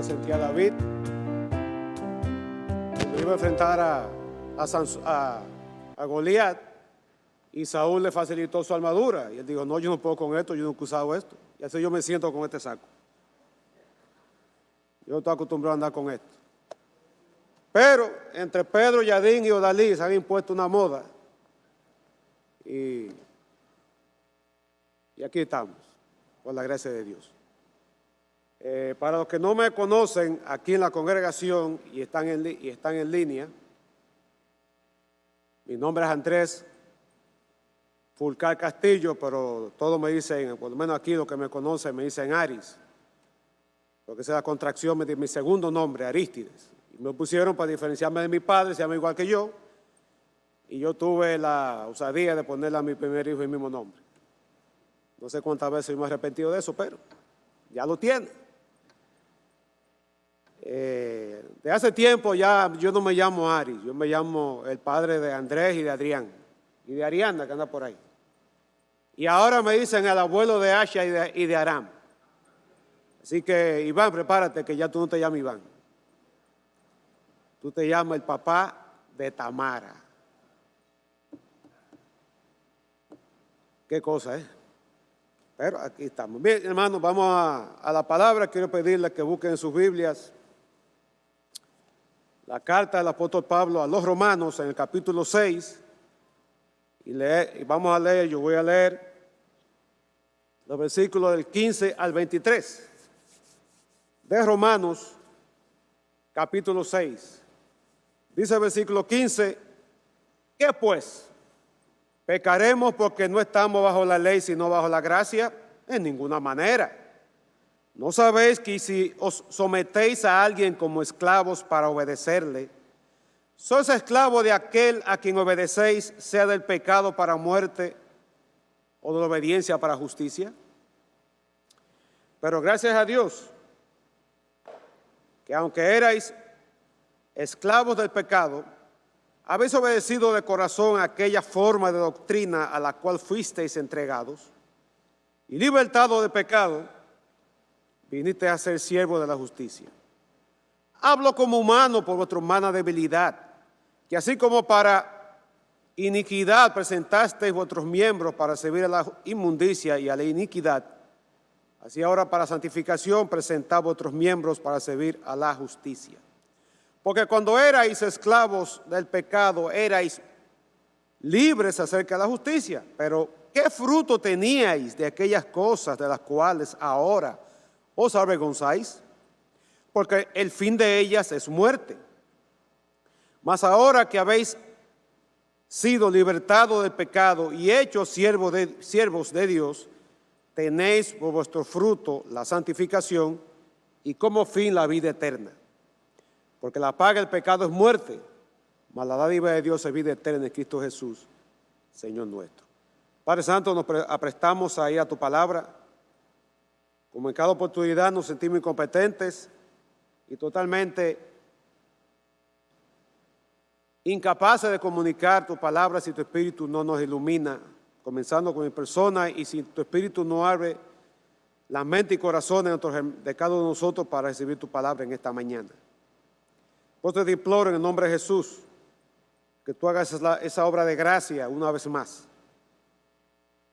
se sentía David cuando iba a enfrentar a Goliat, y Saúl le facilitó su armadura. Y él dijo, no, yo no puedo con esto, yo nunca he usado esto. Y así yo me siento con este saco. Yo no estoy acostumbrado a andar con esto. Pero entre Pedro, Yadín y Odalí se han impuesto una moda. Y aquí estamos, por la gracia de Dios. Para los que no me conocen aquí en la congregación y están en línea, mi nombre es Andrés Fulcar Castillo, pero todos me dicen, por lo menos aquí los que me conocen, me dicen Aris, porque esa es la contracción de mi segundo nombre, Arístides. Y me pusieron para diferenciarme de mi padre, se llama igual que yo, y yo tuve la osadía de ponerle a mi primer hijo el mismo nombre. No sé cuántas veces me he arrepentido de eso, pero ya lo tiene. De hace tiempo ya yo no me llamo Aris, yo me llamo el padre de Andrés y de Adrián, y de Ariana, que anda por ahí. Y ahora me dicen el abuelo de Asha y de Aram. Así que, Iván, prepárate, que ya tú no te llamas Iván. Tú te llamas el papá de Tamara. Qué cosa, ¿eh? Pero aquí estamos. Bien, hermanos, vamos a la palabra. Quiero pedirles que busquen en sus Biblias la carta del apóstol Pablo a los Romanos en el capítulo 6. Y vamos a leer, yo voy a leer los versículos del 15 al 23 de Romanos, capítulo 6. Dice el versículo 15, ¿qué pues? ¿Pecaremos porque no estamos bajo la ley, sino bajo la gracia? En ninguna manera. ¿No sabéis que si os sometéis a alguien como esclavos para obedecerle, sois esclavos de aquel a quien obedecéis, sea del pecado para muerte o de la obediencia para justicia? Pero gracias a Dios, que aunque erais esclavos del pecado, habéis obedecido de corazón a aquella forma de doctrina a la cual fuisteis entregados, y libertados del pecado, viniste a ser siervos de la justicia. Hablo como humano por vuestra humana debilidad, que así como para iniquidad presentasteis vuestros miembros para servir a la inmundicia y a la iniquidad, así ahora para santificación presentad vuestros miembros para servir a la justicia. Porque cuando erais esclavos del pecado, erais libres acerca de la justicia. Pero ¿qué fruto teníais de aquellas cosas de las cuales ahora os avergonzáis? Porque el fin de ellas es muerte. Mas ahora que habéis sido libertados del pecado y hechos siervos de Dios, tenéis por vuestro fruto la santificación y como fin la vida eterna. Porque la paga del pecado es muerte, mas la dádiva de Dios es vida eterna en Cristo Jesús, Señor nuestro. Padre Santo, nos aprestamos ahí a tu palabra. Como en cada oportunidad nos sentimos incompetentes y totalmente incapaces de comunicar tu palabra si tu Espíritu no nos ilumina, comenzando con mi persona, y si tu Espíritu no abre la mente y corazones de cada uno de nosotros para recibir tu palabra en esta mañana. Pues te imploro en el nombre de Jesús que tú hagas esa obra de gracia una vez más.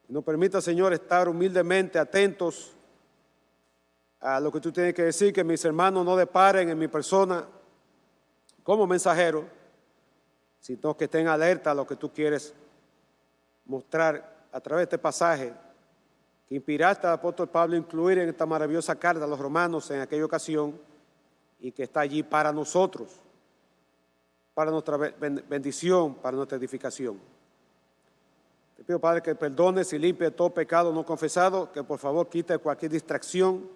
Y nos permita, Señor, estar humildemente atentos a lo que tú tienes que decir, que mis hermanos no deparen en mi persona como mensajero, sino que estén alerta a lo que tú quieres mostrar a través de este pasaje que inspiraste al apóstol Pablo a incluir en esta maravillosa carta a los romanos en aquella ocasión y que está allí para nosotros, para nuestra bendición, para nuestra edificación. Te pido, Padre, que perdones y limpie todo pecado no confesado, que por favor quite cualquier distracción.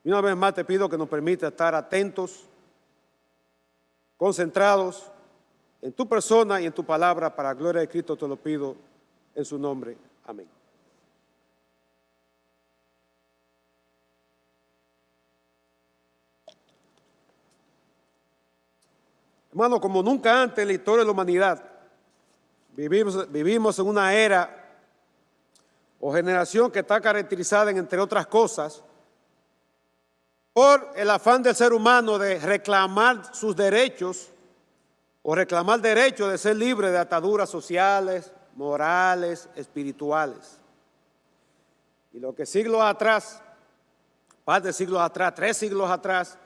Y una vez más te pido que nos permita estar atentos, concentrados en tu persona y en tu palabra, para la gloria de Cristo te lo pido en su nombre. Amén. Hermano, como nunca antes en la historia de la humanidad, vivimos en una era o generación que está caracterizada, entre otras cosas, por el afán del ser humano de reclamar sus derechos o reclamar derecho de ser libre de ataduras sociales, morales, espirituales. Y lo que siglos atrás, par de siglos atrás, 3 siglos atrás,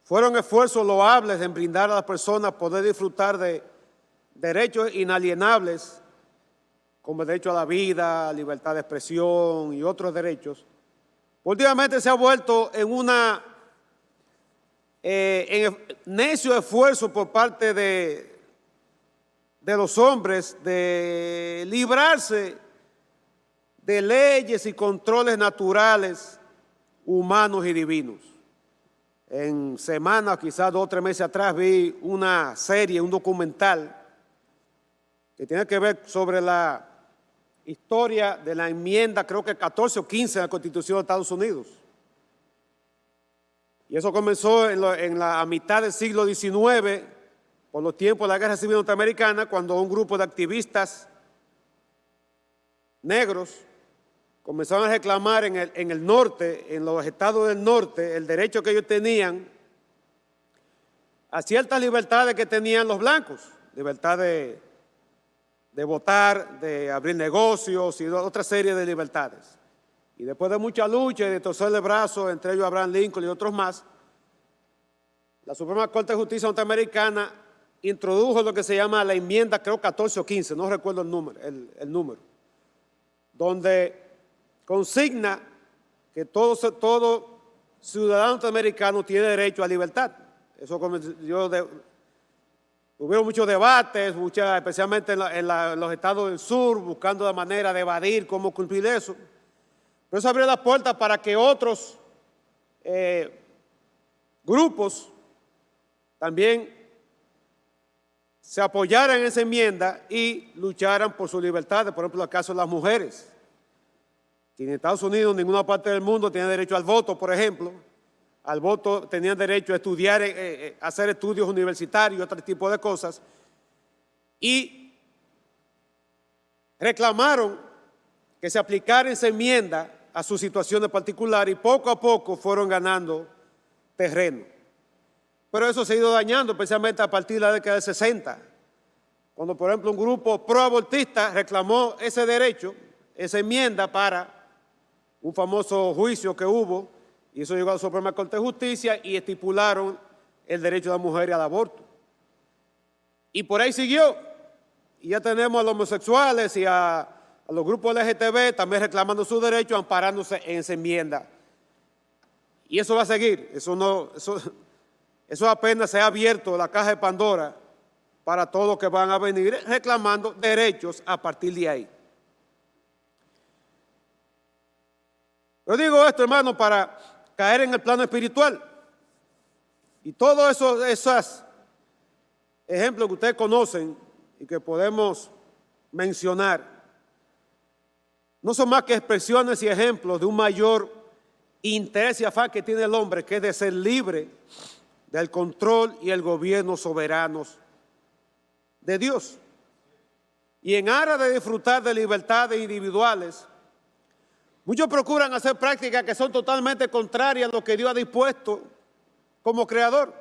fueron esfuerzos loables en brindar a las personas poder disfrutar de derechos inalienables, como el derecho a la vida, libertad de expresión y otros derechos, últimamente se ha vuelto en necio esfuerzo por parte de los hombres de librarse de leyes y controles naturales, humanos y divinos. En semanas, quizás 2 o 3 meses atrás, vi una serie, un documental, que tiene que ver sobre la historia de la enmienda, creo que 14 o 15 de la Constitución de Estados Unidos. Y eso comenzó a mitad del siglo XIX, por los tiempos de la Guerra Civil Norteamericana, cuando un grupo de activistas negros comenzaron a reclamar en el norte, en los estados del norte, el derecho que ellos tenían a ciertas libertades que tenían los blancos, libertad de votar, de abrir negocios y otra serie de libertades. Y después de mucha lucha y de torcerle el brazo, entre ellos Abraham Lincoln y otros más, la Suprema Corte de Justicia Norteamericana introdujo lo que se llama la enmienda, creo 14 o 15, no recuerdo el número, donde consigna que todo ciudadano norteamericano tiene derecho a libertad. Eso hubieron muchos debates, especialmente en los estados del sur, buscando la manera de evadir cómo cumplir eso. Pero eso abrió la puerta para que otros grupos también se apoyaran en esa enmienda y lucharan por sus libertades. Por ejemplo, en el caso de las mujeres, que en Estados Unidos, en ninguna parte del mundo, tienen derecho al voto, por ejemplo. Al voto tenían derecho a estudiar, hacer estudios universitarios, otro tipo de cosas. Y reclamaron que se aplicara esa enmienda a su situación particular y poco a poco fueron ganando terreno. Pero eso se ha ido dañando, especialmente a partir de la década del 60, cuando, por ejemplo, un grupo proabortista reclamó ese derecho, esa enmienda para un famoso juicio que hubo, y eso llegó a la Suprema Corte de Justicia y estipularon el derecho de la mujer al aborto. Y por ahí siguió. Y ya tenemos a los homosexuales y a los grupos LGTB también reclamando su derecho, amparándose en esa enmienda. Y eso va a seguir. Eso apenas se ha abierto la caja de Pandora para todos los que van a venir reclamando derechos a partir de ahí. Yo digo esto, hermano, para caer en el plano espiritual. Y todos esos ejemplos que ustedes conocen y que podemos mencionar, no son más que expresiones y ejemplos de un mayor interés y afán que tiene el hombre, que es de ser libre del control y el gobierno soberanos de Dios. Y en aras de disfrutar de libertades individuales, muchos procuran hacer prácticas que son totalmente contrarias a lo que Dios ha dispuesto como creador.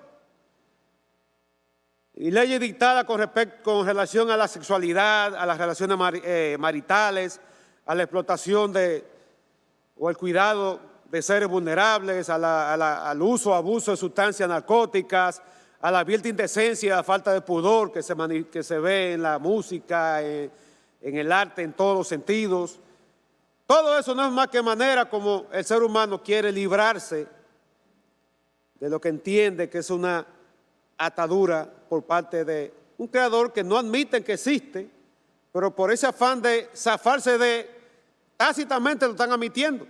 Y leyes dictadas con relación a la sexualidad, a las relaciones maritales, a la explotación o el cuidado de seres vulnerables, al uso o abuso de sustancias narcóticas, a la abierta indecencia y a la falta de pudor que se ve en la música, en el arte, en todos los sentidos. Todo eso no es más que manera como el ser humano quiere librarse de lo que entiende que es una atadura por parte de un creador que no admiten que existe, pero por ese afán de zafarse tácitamente lo están admitiendo.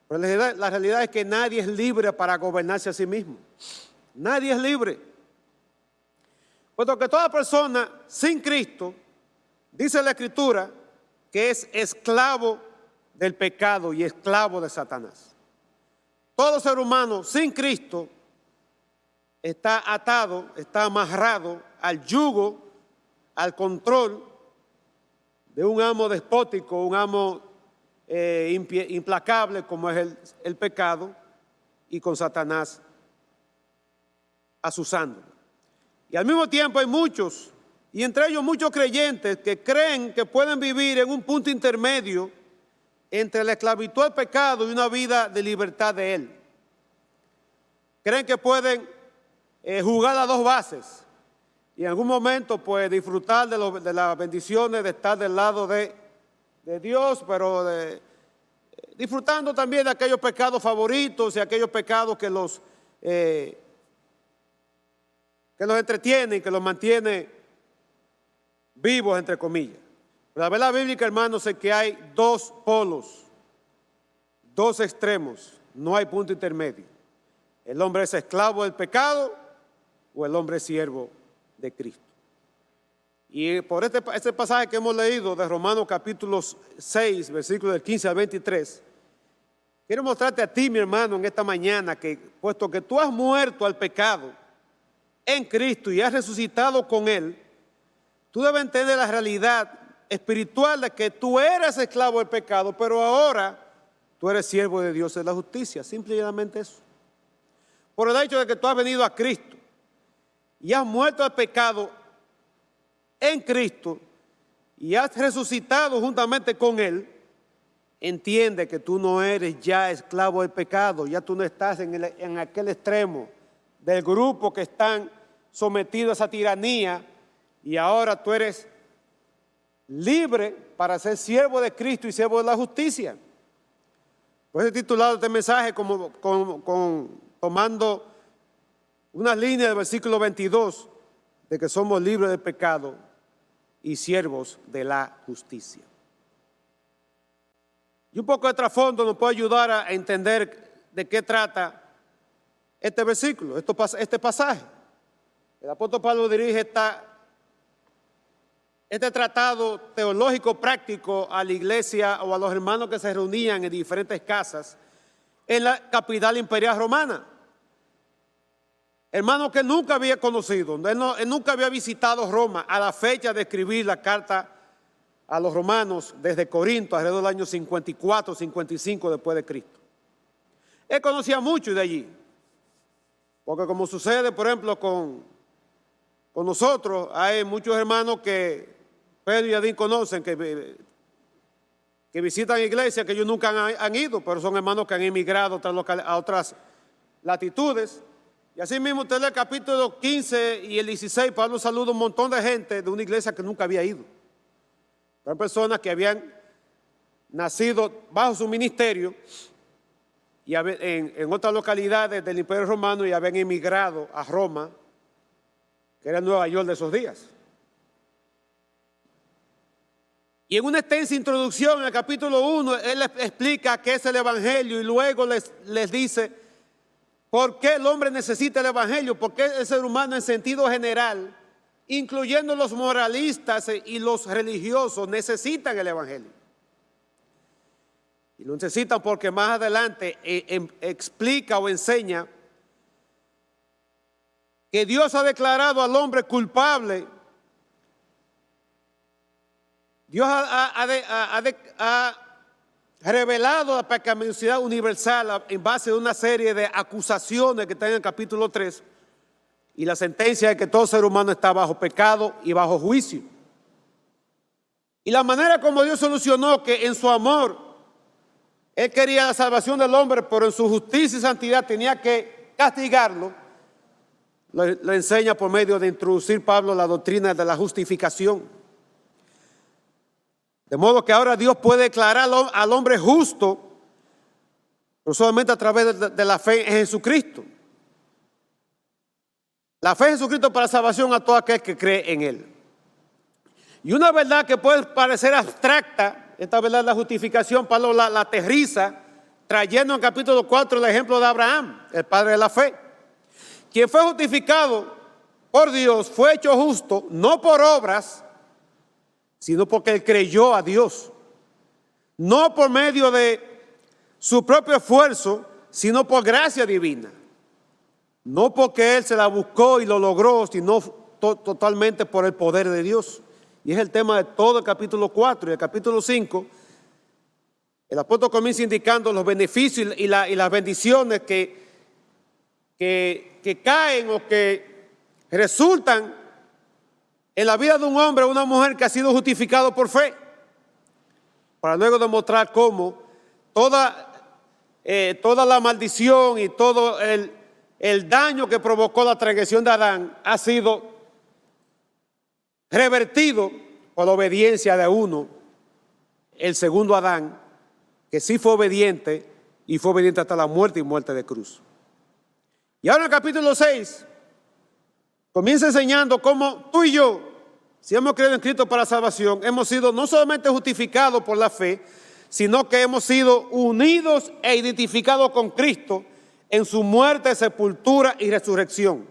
Pero la realidad es que nadie es libre para gobernarse a sí mismo. Nadie es libre. Puesto que toda persona sin Cristo, dice la Escritura, que es esclavo del pecado y esclavo de Satanás. Todo ser humano sin Cristo está atado, está amarrado al yugo, al control de un amo despótico, un amo implacable como es el pecado, y con Satanás azuzándolo. Y al mismo tiempo hay muchos, y entre ellos muchos creyentes, que creen que pueden vivir en un punto intermedio entre la esclavitud al pecado y una vida de libertad de él. Creen que pueden jugar a dos bases y en algún momento pues disfrutar de las bendiciones de estar del lado de Dios, pero disfrutando también de aquellos pecados favoritos y aquellos pecados que los entretienen, que los mantiene vivos, entre comillas. Pero la verdad bíblica, hermanos, es que hay dos polos, dos extremos, no hay punto intermedio. El hombre es esclavo del pecado o el hombre es siervo de Cristo. Y por este pasaje que hemos leído de Romanos capítulo 6, versículos del 15 al 23, quiero mostrarte a ti, mi hermano, en esta mañana que, puesto que tú has muerto al pecado en Cristo y has resucitado con Él, tú debes entender la realidad espiritual de que tú eres esclavo del pecado, pero ahora tú eres siervo de Dios en la justicia. Simplemente eso. Por el hecho de que tú has venido a Cristo y has muerto al pecado en Cristo y has resucitado juntamente con Él, entiende que tú no eres ya esclavo del pecado, ya tú no estás en aquel extremo del grupo que están sometidos a esa tiranía y ahora tú eres libre para ser siervo de Cristo y siervo de la justicia. Por eso he titulado este mensaje tomando una línea del versículo 22 de que somos libres del pecado y siervos de la justicia. Y un poco de trasfondo nos puede ayudar a entender de qué trata este versículo, este pasaje. El apóstol Pablo dirige este tratado teológico práctico a la iglesia o a los hermanos que se reunían en diferentes casas en la capital imperial romana. Hermanos que nunca había conocido, él nunca había visitado Roma a la fecha de escribir la carta a los romanos desde Corinto, alrededor del año 54, 55 después de Cristo. Él conocía mucho de allí, porque como sucede, por ejemplo, con nosotros, hay muchos hermanos que Pedro y Adín conocen, que visitan iglesias que ellos nunca han ido, pero son hermanos que han emigrado a otras latitudes. Y así mismo usted lee el capítulo 15 y el 16, Pablo saluda a un montón de gente de una iglesia que nunca había ido. Eran personas que habían nacido bajo su ministerio y en otras localidades del Imperio Romano y habían emigrado a Roma, que era Nueva York de esos días. Y en una extensa introducción, en el capítulo 1, él explica qué es el Evangelio y luego les dice por qué el hombre necesita el Evangelio, por qué el ser humano en sentido general, incluyendo los moralistas y los religiosos, necesitan el Evangelio. Y lo necesitan porque más adelante explica o enseña que Dios ha declarado al hombre culpable. Dios ha revelado la pecaminosidad universal en base a una serie de acusaciones que están en el capítulo 3 y la sentencia de que todo ser humano está bajo pecado y bajo juicio. Y la manera como Dios solucionó que en su amor Él quería la salvación del hombre, pero en su justicia y santidad tenía que castigarlo, lo enseña por medio de introducir Pablo la doctrina de la justificación. De modo que ahora Dios puede declarar al hombre justo, no solamente a través de la fe en Jesucristo. La fe en Jesucristo para salvación a todo aquel que cree en Él. Y una verdad que puede parecer abstracta, esta verdad de la justificación, Pablo la aterriza, trayendo en capítulo 4 el ejemplo de Abraham, el padre de la fe. Quien fue justificado por Dios fue hecho justo, no por obras, sino porque él creyó a Dios. No por medio de su propio esfuerzo, sino por gracia divina. No porque él se la buscó y lo logró, sino totalmente por el poder de Dios. Y es el tema de todo el capítulo 4 y el capítulo 5. El apóstol comienza indicando los beneficios y las bendiciones que que caen o que resultan en la vida de un hombre o una mujer que ha sido justificado por fe, para luego demostrar cómo toda la maldición y todo el daño que provocó la transgresión de Adán ha sido revertido por la obediencia de uno, el segundo Adán, que sí fue obediente y fue obediente hasta la muerte y muerte de cruz. Y ahora en el capítulo 6 comienza enseñando cómo tú y yo, si hemos creído en Cristo para salvación, hemos sido no solamente justificados por la fe, sino que hemos sido unidos e identificados con Cristo en su muerte, sepultura y resurrección.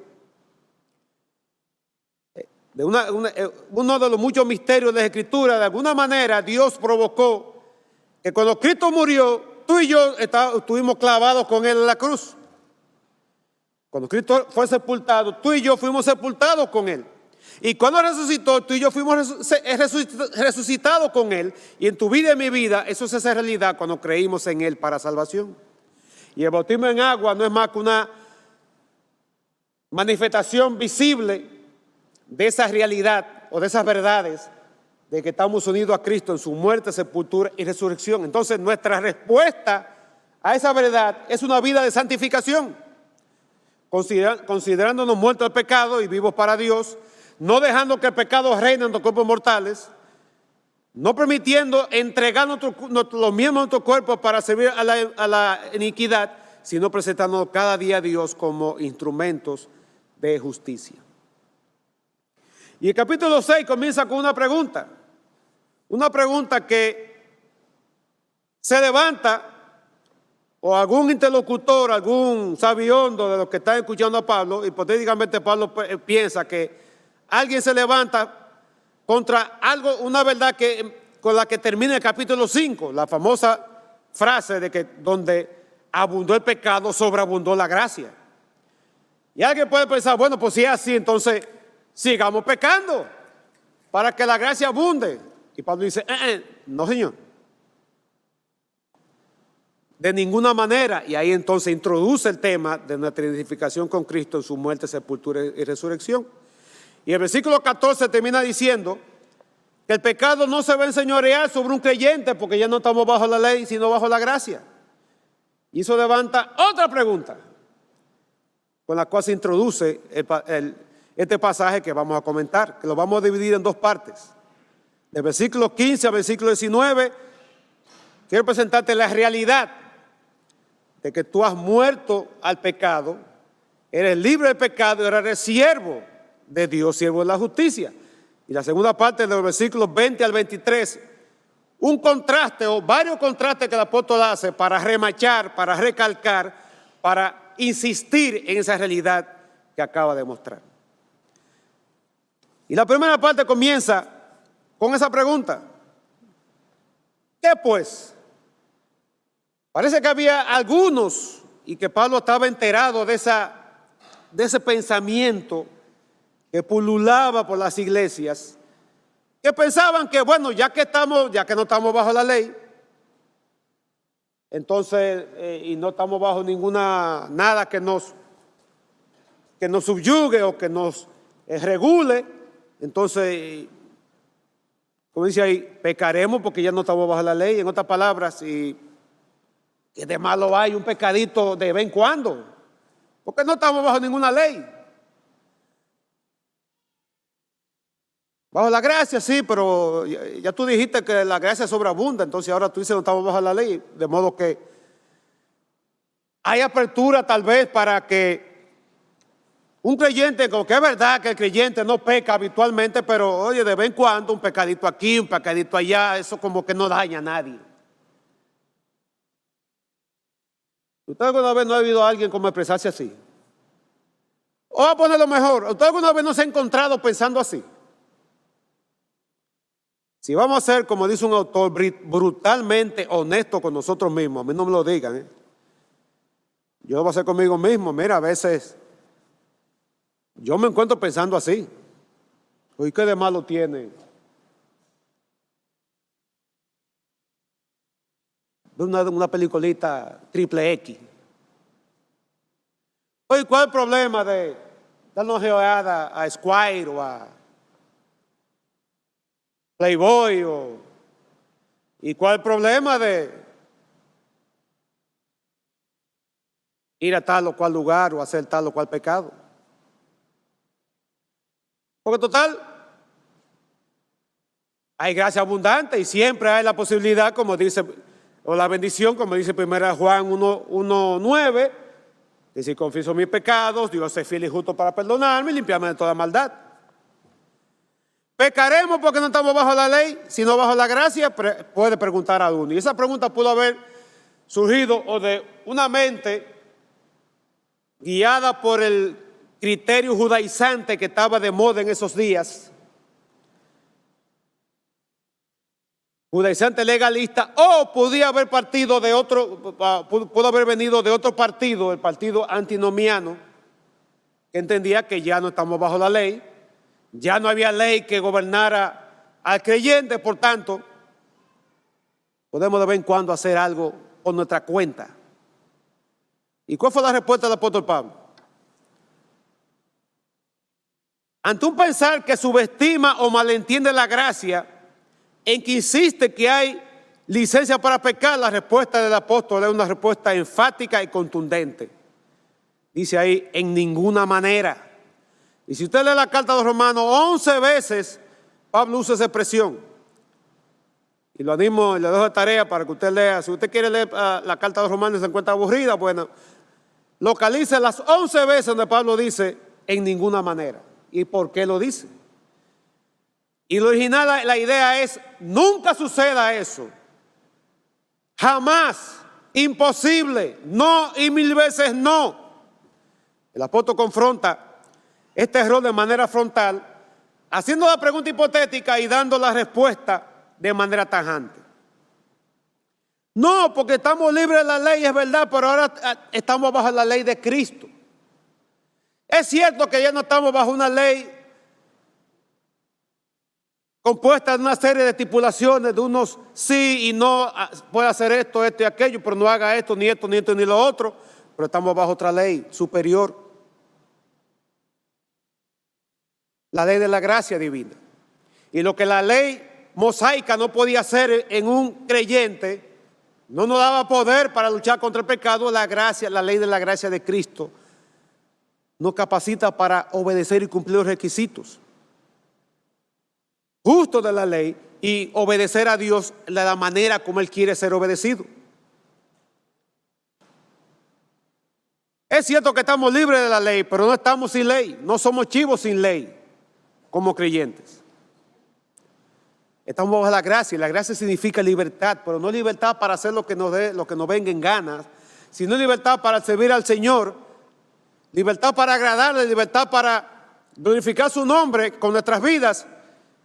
Uno de los muchos misterios de la Escritura, de alguna manera Dios provocó que cuando Cristo murió, tú y yo estuvimos clavados con Él en la cruz. Cuando Cristo fue sepultado, tú y yo fuimos sepultados con Él. Y cuando resucitó, tú y yo fuimos resucitados con Él. Y en tu vida y en mi vida, eso se hace realidad cuando creímos en Él para salvación. Y el bautismo en agua no es más que una manifestación visible de esa realidad o de esas verdades de que estamos unidos a Cristo en su muerte, sepultura y resurrección. Entonces nuestra respuesta a esa verdad es una vida de santificación, considerándonos muertos al pecado y vivos para Dios, no dejando que el pecado reine en nuestros cuerpos mortales, no permitiendo entregar los miembros de nuestro cuerpo para servir a la iniquidad, sino presentándonos cada día a Dios como instrumentos de justicia. Y el capítulo 6 comienza con una pregunta que se levanta, o algún interlocutor, algún sabiondo de los que están escuchando a Pablo, hipotéticamente Pablo piensa que alguien se levanta contra algo, una verdad con la que termina el capítulo 5, la famosa frase de que donde abundó el pecado, sobreabundó la gracia. Y alguien puede pensar, bueno, pues si es así, entonces sigamos pecando para que la gracia abunde. Y Pablo dice, no señor, de ninguna manera. Y ahí entonces introduce el tema de nuestra identificación con Cristo en su muerte, sepultura y resurrección. Y el versículo 14 termina diciendo que el pecado no se va a enseñorear sobre un creyente porque ya no estamos bajo la ley, sino bajo la gracia. Y eso levanta otra pregunta con la cual se introduce este pasaje que vamos a comentar, que lo vamos a dividir en dos partes. Del versículo 15 al versículo 19, quiero presentarte la realidad de que tú has muerto al pecado, eres libre del pecado y eres siervo de Dios, siervo de la justicia. Y la segunda parte de los versículos 20 al 23, un contraste o varios contrastes que el apóstol hace para remachar, para recalcar, para insistir en esa realidad que acaba de mostrar. Y la primera parte comienza con esa pregunta. ¿Qué pues? Parece que había algunos, y que Pablo estaba enterado de ese pensamiento que pululaba por las iglesias, que pensaban que, bueno, ya que no estamos bajo la ley, entonces, y no estamos bajo nada que nos subyugue o que nos regule, entonces, como dice ahí, pecaremos porque ya no estamos bajo la ley. En otras palabras, y que de malo hay un pecadito de vez en cuando, porque no estamos bajo ninguna ley. Bajo la gracia, sí, pero ya tú dijiste que la gracia sobreabunda, entonces ahora tú dices no estamos bajo la ley, de modo que hay apertura tal vez para que un creyente, como que es verdad que el creyente no peca habitualmente, pero oye, de vez en cuando un pecadito aquí, un pecadito allá, eso como que no daña a nadie. ¿Usted alguna vez no ha oído a alguien como expresarse así? O a ponerlo mejor, ¿usted alguna vez no se ha encontrado pensando así? Si vamos a ser, como dice un autor, brutalmente honesto con nosotros mismos, a mí no me lo digan, yo lo voy a hacer conmigo mismo. Mira, a veces yo me encuentro pensando así. ¿Y qué de malo tiene? Una peliculita triple X. Oye, ¿cuál es el problema de darnos geoada a Esquire o a Playboy? ¿Y cuál es el problema de ir a tal o cual lugar o hacer tal o cual pecado? Porque total, hay gracia abundante y siempre hay la posibilidad, como dice, o la bendición, como dice 1 Juan 1:9, que si confieso mis pecados, Dios es fiel y justo para perdonarme y limpiarme de toda maldad. ¿Pecaremos porque no estamos bajo la ley, sino bajo la gracia? Puede preguntar a uno. Y esa pregunta pudo haber surgido o de una mente guiada por el criterio judaizante que estaba de moda en esos días, judaizante legalista, o podía haber partido de otro, pudo haber venido de otro partido, el partido antinomiano, que entendía que ya no estamos bajo la ley, ya no había ley que gobernara al creyente, por tanto, podemos de vez en cuando hacer algo por nuestra cuenta. ¿Y cuál fue la respuesta del apóstol Pablo? Ante un pensar que subestima o malentiende la gracia, en que insiste que hay licencia para pecar, la respuesta del apóstol es una respuesta enfática y contundente. Dice ahí, en ninguna manera. Y si usted lee la carta de los Romanos, 11 veces Pablo usa esa expresión. Y lo animo, le dejo de tarea para que usted lea. Si usted quiere leer la carta de los Romanos y se encuentra aburrida, bueno, localice las 11 veces donde Pablo dice, en ninguna manera. ¿Y por qué lo dice? Y lo original, la idea es, nunca suceda eso. Jamás, imposible, no y 1000 veces no. El apóstol confronta este error de manera frontal, haciendo la pregunta hipotética y dando la respuesta de manera tajante. No, porque estamos libres de la ley, es verdad, pero ahora estamos bajo la ley de Cristo. Es cierto que ya no estamos bajo una ley compuesta de una serie de estipulaciones, de unos sí y no, puede hacer esto, esto y aquello, pero no haga esto, ni esto, ni esto, ni lo otro, pero estamos bajo otra ley superior. La ley de la gracia divina. Y lo que la ley mosaica no podía hacer en un creyente, no nos daba poder para luchar contra el pecado, la gracia, la ley de la gracia de Cristo nos capacita para obedecer y cumplir los requisitos justos de la ley y obedecer a Dios de la manera como Él quiere ser obedecido. Es cierto que estamos libres de la ley, pero no estamos sin ley, no somos chivos sin ley como creyentes. Estamos bajo la gracia, y la gracia significa libertad, pero no libertad para hacer lo que nos venga en ganas, sino libertad para servir al Señor, libertad para agradarle, libertad para glorificar su nombre con nuestras vidas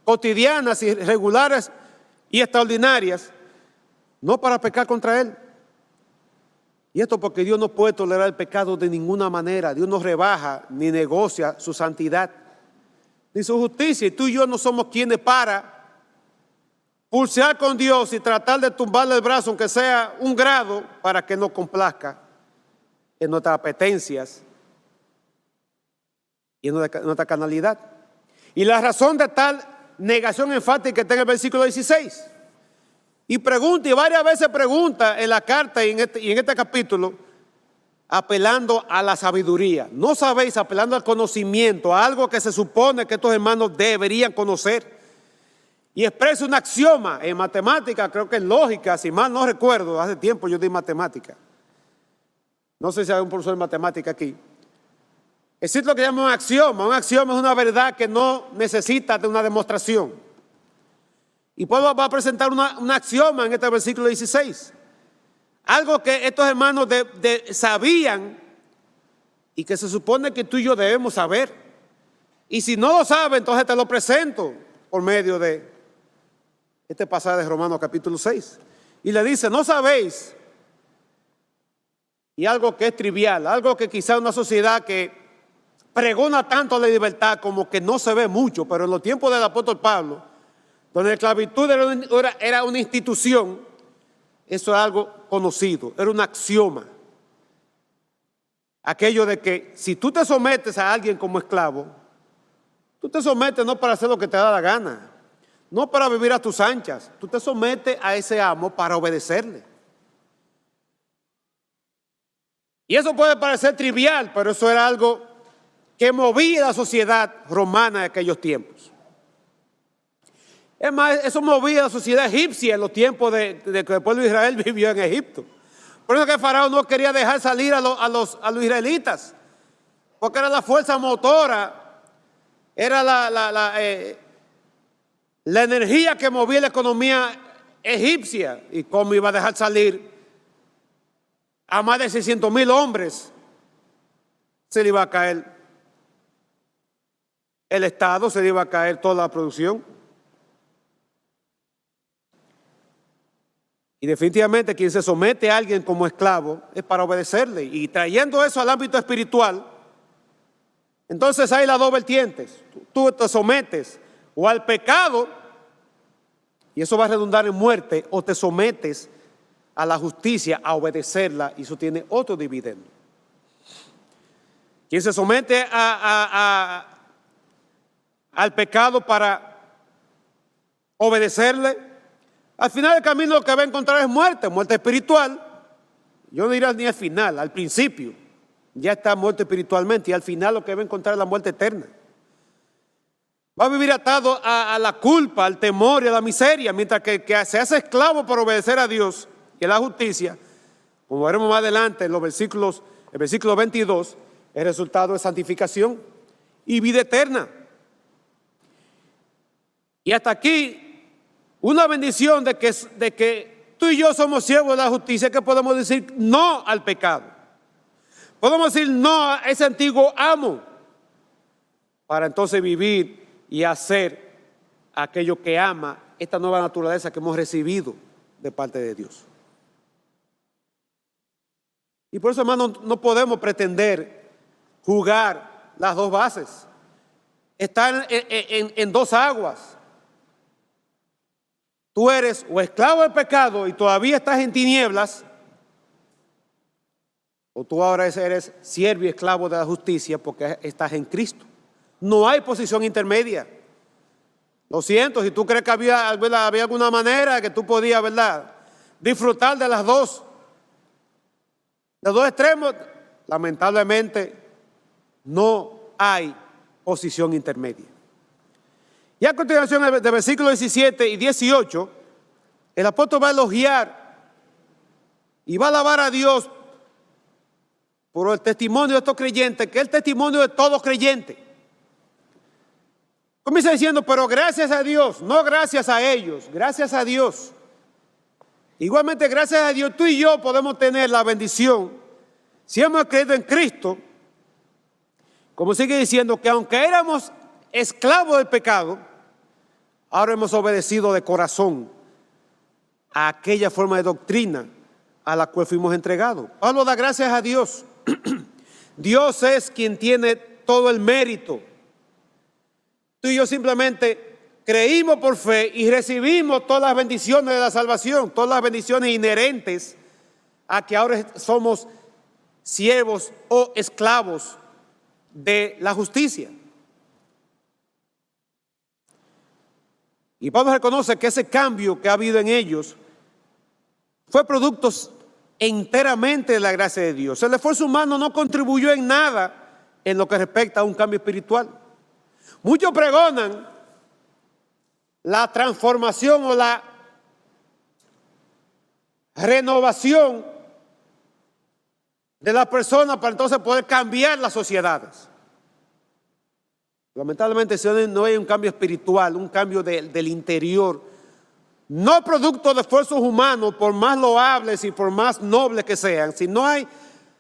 cotidianas y regulares y extraordinarias, no para pecar contra Él. Y esto porque Dios no puede tolerar el pecado de ninguna manera. Dios no rebaja ni negocia su santidad ni su justicia. Y tú y yo no somos quienes para pulsear con Dios y tratar de tumbarle el brazo, aunque sea un grado, para que nos complazca en nuestras apetencias y en nuestra carnalidad. Y la razón de tal negación enfática está en el versículo 16. Y pregunta, y varias veces pregunta en la carta y en este capítulo, apelando a la sabiduría. No sabéis, apelando al conocimiento, a algo que se supone que estos hermanos deberían conocer. Y expresa un axioma en matemática, creo que en lógica, si mal no recuerdo, hace tiempo yo di matemática. No sé si hay un profesor de matemática aquí. Existe lo que llaman un axioma. Un axioma es una verdad que no necesita de una demostración. Y Pablo va a presentar un axioma en este versículo 16. Algo que estos hermanos sabían y que se supone que tú y yo debemos saber. Y si no lo saben, entonces te lo presento por medio de este pasaje de Romanos capítulo 6. Y le dice, no sabéis. Y algo que es trivial, algo que quizá una sociedad que pregona tanto la libertad como que no se ve mucho, pero en los tiempos del apóstol Pablo, donde la esclavitud era una institución, eso es algo conocido, era un axioma. aquello de que si tú te sometes a alguien como esclavo, tú te sometes no para hacer lo que te da la gana, no para vivir a tus anchas, tú te sometes a ese amo para obedecerle. Y eso puede parecer trivial, pero eso era algo que movía la sociedad romana de aquellos tiempos. Es más, eso movía la sociedad egipcia en los tiempos de que el pueblo de Israel vivió en Egipto. Por eso que el faraón no quería dejar salir a los israelitas, porque era la fuerza motora, era la energía que movía la economía egipcia. Y cómo iba a dejar salir a más de 600,000 hombres, se le iba a caer el Estado, se le iba a caer toda la producción. Y definitivamente quien se somete a alguien como esclavo es para obedecerle. Y trayendo eso al ámbito espiritual, entonces hay las dos vertientes. Tú te sometes o al pecado, y eso va a redundar en muerte, o te sometes a la justicia, a obedecerla, y eso tiene otro dividendo. Quien se somete al pecado para obedecerle, al final del camino lo que va a encontrar es muerte, muerte espiritual. Yo no diría ni al final, al principio ya está muerto espiritualmente, y al final lo que va a encontrar es la muerte eterna. Va a vivir atado a la culpa, al temor y a la miseria, mientras que se hace esclavo por obedecer a Dios y a la justicia, como veremos más adelante en el versículo 22, el resultado es santificación y vida eterna. Y hasta aquí, una bendición de que tú y yo somos siervos de la justicia, que podemos decir no al pecado. Podemos decir no a ese antiguo amo, para entonces vivir y hacer aquello que ama, esta nueva naturaleza que hemos recibido de parte de Dios. Y por eso, hermano, no podemos pretender jugar las dos bases. Están en dos aguas. Tú eres o esclavo del pecado y todavía estás en tinieblas, o tú ahora eres siervo y esclavo de la justicia porque estás en Cristo. No hay posición intermedia. Lo siento, si tú crees que había alguna manera que tú podías, ¿verdad?, disfrutar de los dos extremos, lamentablemente no hay posición intermedia. Y a continuación, de versículos 17 y 18, el apóstol va a elogiar y va a alabar a Dios por el testimonio de estos creyentes, que es el testimonio de todo creyente. Comienza diciendo, pero gracias a Dios, no gracias a ellos, gracias a Dios. Igualmente, gracias a Dios, tú y yo podemos tener la bendición, si hemos creído en Cristo, como sigue diciendo, que aunque éramos esclavos del pecado, ahora hemos obedecido de corazón a aquella forma de doctrina a la cual fuimos entregados. Pablo da gracias a Dios. Dios es quien tiene todo el mérito. Tú y yo simplemente creímos por fe y recibimos todas las bendiciones de la salvación, todas las bendiciones inherentes a que ahora somos siervos o esclavos de la justicia. Y Pablo reconoce que ese cambio que ha habido en ellos fue producto enteramente de la gracia de Dios. El esfuerzo humano no contribuyó en nada en lo que respecta a un cambio espiritual. Muchos pregonan la transformación o la renovación de la persona para entonces poder cambiar las sociedades. Lamentablemente, si no hay un cambio espiritual, un cambio del interior, no producto de esfuerzos humanos, por más loables y por más nobles que sean, si no hay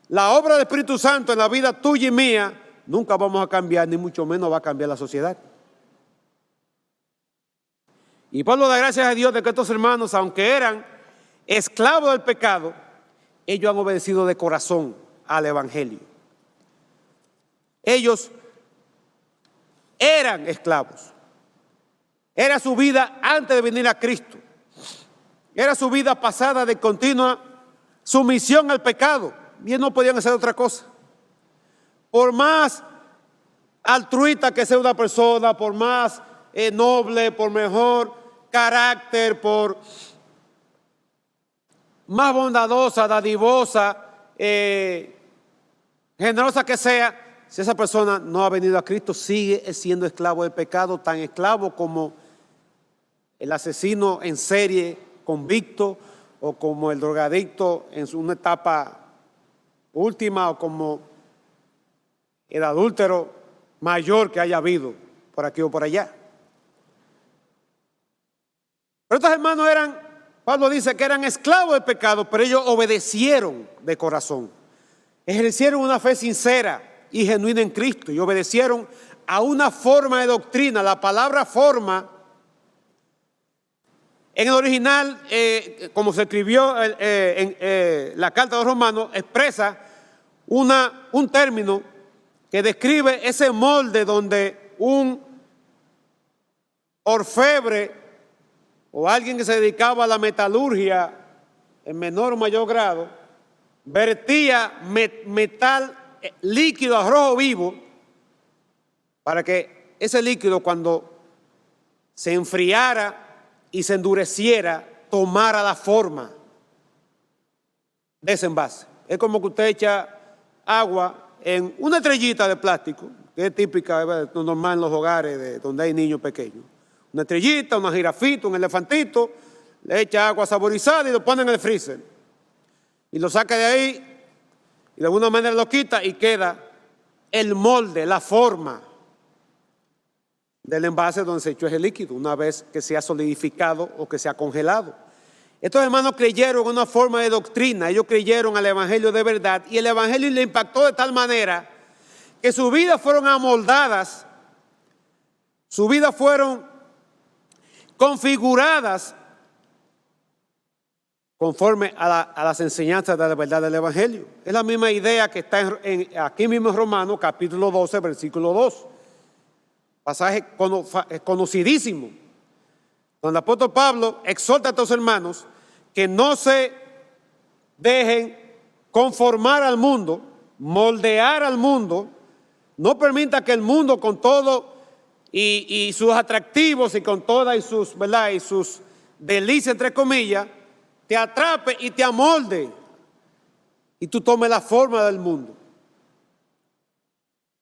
la obra del Espíritu Santo en la vida tuya y mía, nunca vamos a cambiar, ni mucho menos va a cambiar la sociedad. Y Pablo da gracias a Dios de que estos hermanos, aunque eran esclavos del pecado, ellos han obedecido de corazón al Evangelio. Ellos eran esclavos. Era su vida antes de venir a Cristo. Era su vida pasada de continua sumisión al pecado. Y ellos no podían hacer otra cosa. por más altruista que sea una persona, por más noble, por mejor carácter, por más bondadosa, dadivosa, generosa que sea, si esa persona no ha venido a Cristo, sigue siendo esclavo del pecado, tan esclavo como el asesino en serie convicto, o como el drogadicto en una etapa última, o como el adúltero mayor que haya habido por aquí o por allá. Pero estos hermanos Pablo dice que eran esclavos del pecado, pero ellos obedecieron de corazón. Ejercieron una fe sincera y genuina en Cristo y obedecieron a una forma de doctrina. La palabra forma, en el original, como se escribió en la carta de los Romanos, expresa un término que describe ese molde donde un orfebre o alguien que se dedicaba a la metalurgia en menor o mayor grado, vertía metal líquido a rojo vivo para que ese líquido, cuando se enfriara y se endureciera, tomara la forma de ese envase. Es como que usted echa agua en una estrellita de plástico, que es típica, normal en los hogares donde hay niños pequeños. Una estrellita, una jirafita, un elefantito, le echa agua saborizada y lo pone en el freezer. Y lo saca de ahí y de alguna manera lo quita y queda el molde, la forma del envase donde se echó ese líquido, una vez que se ha solidificado o que se ha congelado. Estos hermanos creyeron en una forma de doctrina, ellos creyeron al evangelio de verdad y el evangelio le impactó de tal manera que sus vidas fueron amoldadas, sus vidas fueron configuradas conforme a las enseñanzas de la verdad del evangelio. Es la misma idea que está aquí mismo en Romanos capítulo 12, versículo 2. Pasaje conocidísimo, donde el apóstol Pablo exhorta a estos hermanos que no se dejen conformar al mundo, moldear al mundo, no permita que el mundo con todo y sus atractivos y con todas y sus, ¿verdad?, y sus delicias, entre comillas, te atrape y te amolde y tú tomes la forma del mundo.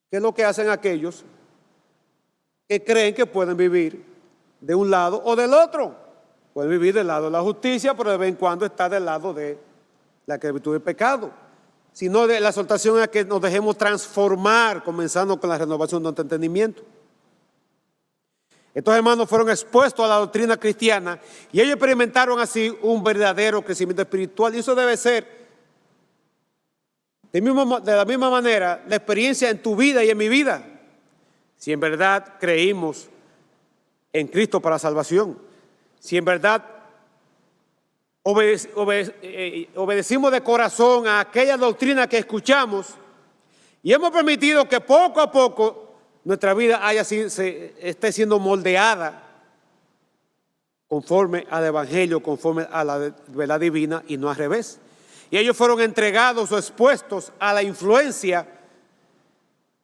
¿Qué es lo que hacen aquellos que creen que pueden vivir de un lado o del otro? Pueden vivir del lado de la justicia, pero de vez en cuando está del lado de la esclavitud del pecado. Sino de la exhortación a que nos dejemos transformar, comenzando con la renovación de nuestro entendimiento. Estos hermanos fueron expuestos a la doctrina cristiana y ellos experimentaron así un verdadero crecimiento espiritual. Y eso debe ser de la misma manera la experiencia en tu vida y en mi vida. Si en verdad creímos en Cristo para salvación, si en verdad obedecimos de corazón a aquella doctrina que escuchamos y hemos permitido que poco a poco nuestra vida esté siendo moldeada conforme al evangelio, conforme a la verdad divina y no al revés. Y ellos fueron entregados o expuestos a la influencia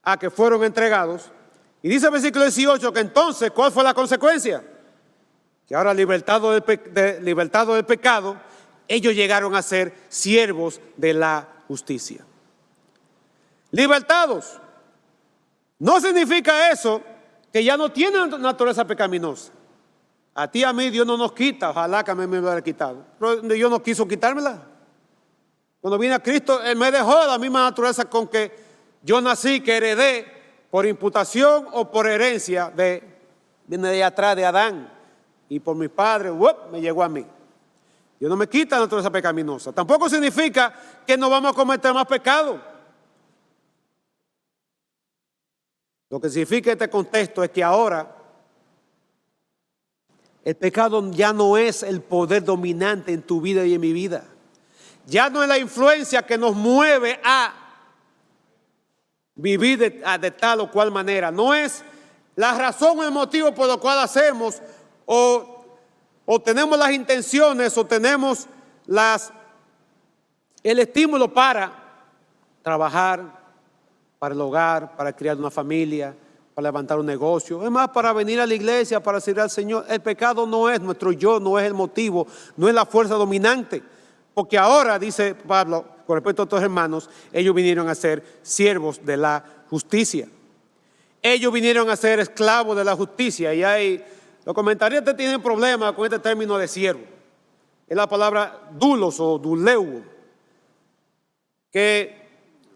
a que fueron entregados. Y dice el versículo 18 que entonces, ¿cuál fue la consecuencia? Que ahora libertados del pecado, ellos llegaron a ser siervos de la justicia. Libertados. No significa eso que ya no tienen naturaleza pecaminosa. A ti y a mí Dios no nos quita, ojalá que a mí me lo hubiera quitado. Pero Dios no quiso quitármela. Cuando vine a Cristo, Él me dejó la misma naturaleza con que yo nací, que heredé por imputación o por herencia viene de atrás de Adán. Y por mi padre, me llegó a mí. Dios no me quita la naturaleza pecaminosa. Tampoco significa que no vamos a cometer más pecado. Lo que significa este contexto es que ahora el pecado ya no es el poder dominante en tu vida y en mi vida. Ya no es la influencia que nos mueve a vivir de tal o cual manera. No es la razón o el motivo por el cual hacemos o tenemos las intenciones o tenemos el estímulo para trabajar, para el hogar, para criar una familia, para levantar un negocio. Es más, para venir a la iglesia, para servir al Señor. El pecado no es nuestro yo, no es el motivo, no es la fuerza dominante. Porque ahora, dice Pablo, con respecto a otros hermanos, ellos vinieron a ser siervos de la justicia. Ellos vinieron a ser esclavos de la justicia. Y los comentaristas tienen problemas con este término de siervo. Es la palabra dulos o duleu, que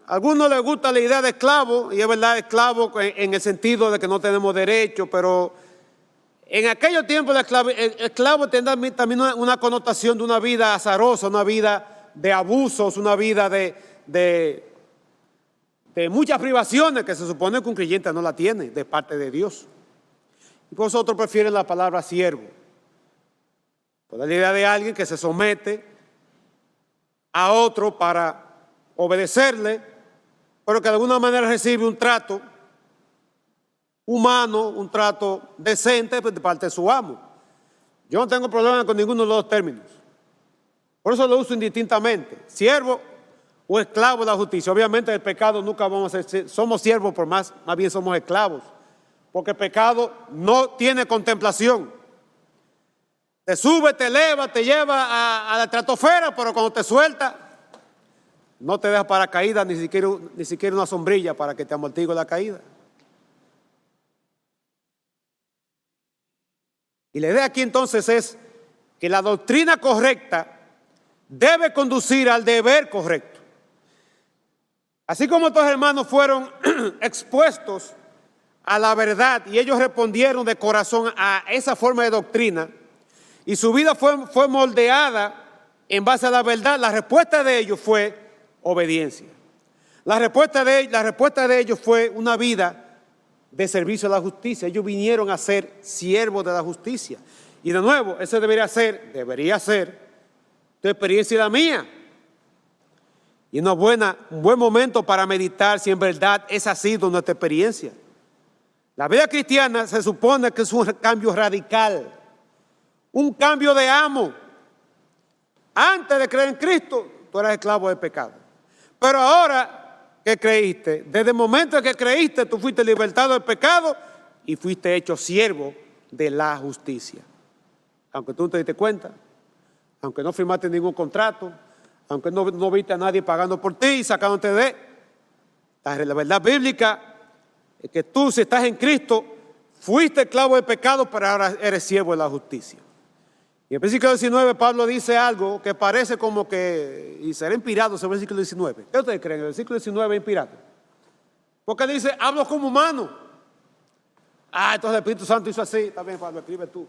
a algunos les gusta la idea de esclavo, y es verdad, esclavo en el sentido de que no tenemos derecho, pero en aquellos tiempos el esclavo tenía también una connotación de una vida azarosa, una vida de abusos, una vida de muchas privaciones que se supone que un creyente no la tiene de parte de Dios. Y por eso otros prefieren la palabra siervo. Por la idea de alguien que se somete a otro para obedecerle, pero que de alguna manera recibe un trato humano, un trato decente de parte de su amo. Yo no tengo problema con ninguno de los dos términos. Por eso lo uso indistintamente. Siervo o esclavo de la justicia. Obviamente el pecado nunca vamos a ser, somos siervos por más bien somos esclavos. Porque el pecado no tiene contemplación. Te sube, te eleva, te lleva a la estratosfera, pero cuando te suelta, no te deja para caída, ni siquiera una sombrilla para que te amortigue la caída. Y la idea aquí entonces es que la doctrina correcta debe conducir al deber correcto. Así como estos hermanos fueron expuestos a la verdad y ellos respondieron de corazón a esa forma de doctrina y su vida fue moldeada en base a la verdad, la respuesta de ellos fue obediencia. La respuesta de ellos fue una vida de servicio a la justicia. Ellos vinieron a ser siervos de la justicia. Y de nuevo, ese debería ser tu experiencia y la mía. Y un buen momento para meditar si en verdad esa ha sido nuestra experiencia. La vida cristiana se supone que es un cambio radical, un cambio de amo. Antes de creer en Cristo, tú eras esclavo del pecado. Pero ahora que creíste, desde el momento en que creíste, tú fuiste libertado del pecado y fuiste hecho siervo de la justicia. Aunque tú no te diste cuenta, aunque no firmaste ningún contrato, aunque no viste a nadie pagando por ti y sacándote de. La verdad bíblica es que tú, si estás en Cristo, fuiste esclavo del pecado, pero ahora eres siervo de la justicia. Y en el versículo 19 Pablo dice algo que parece como que, y será inspirado ese versículo 19. ¿Qué ustedes creen? El versículo 19 es inspirado. Porque dice, hablo como humano. Entonces el Espíritu Santo hizo así. También Pablo, escribe tú.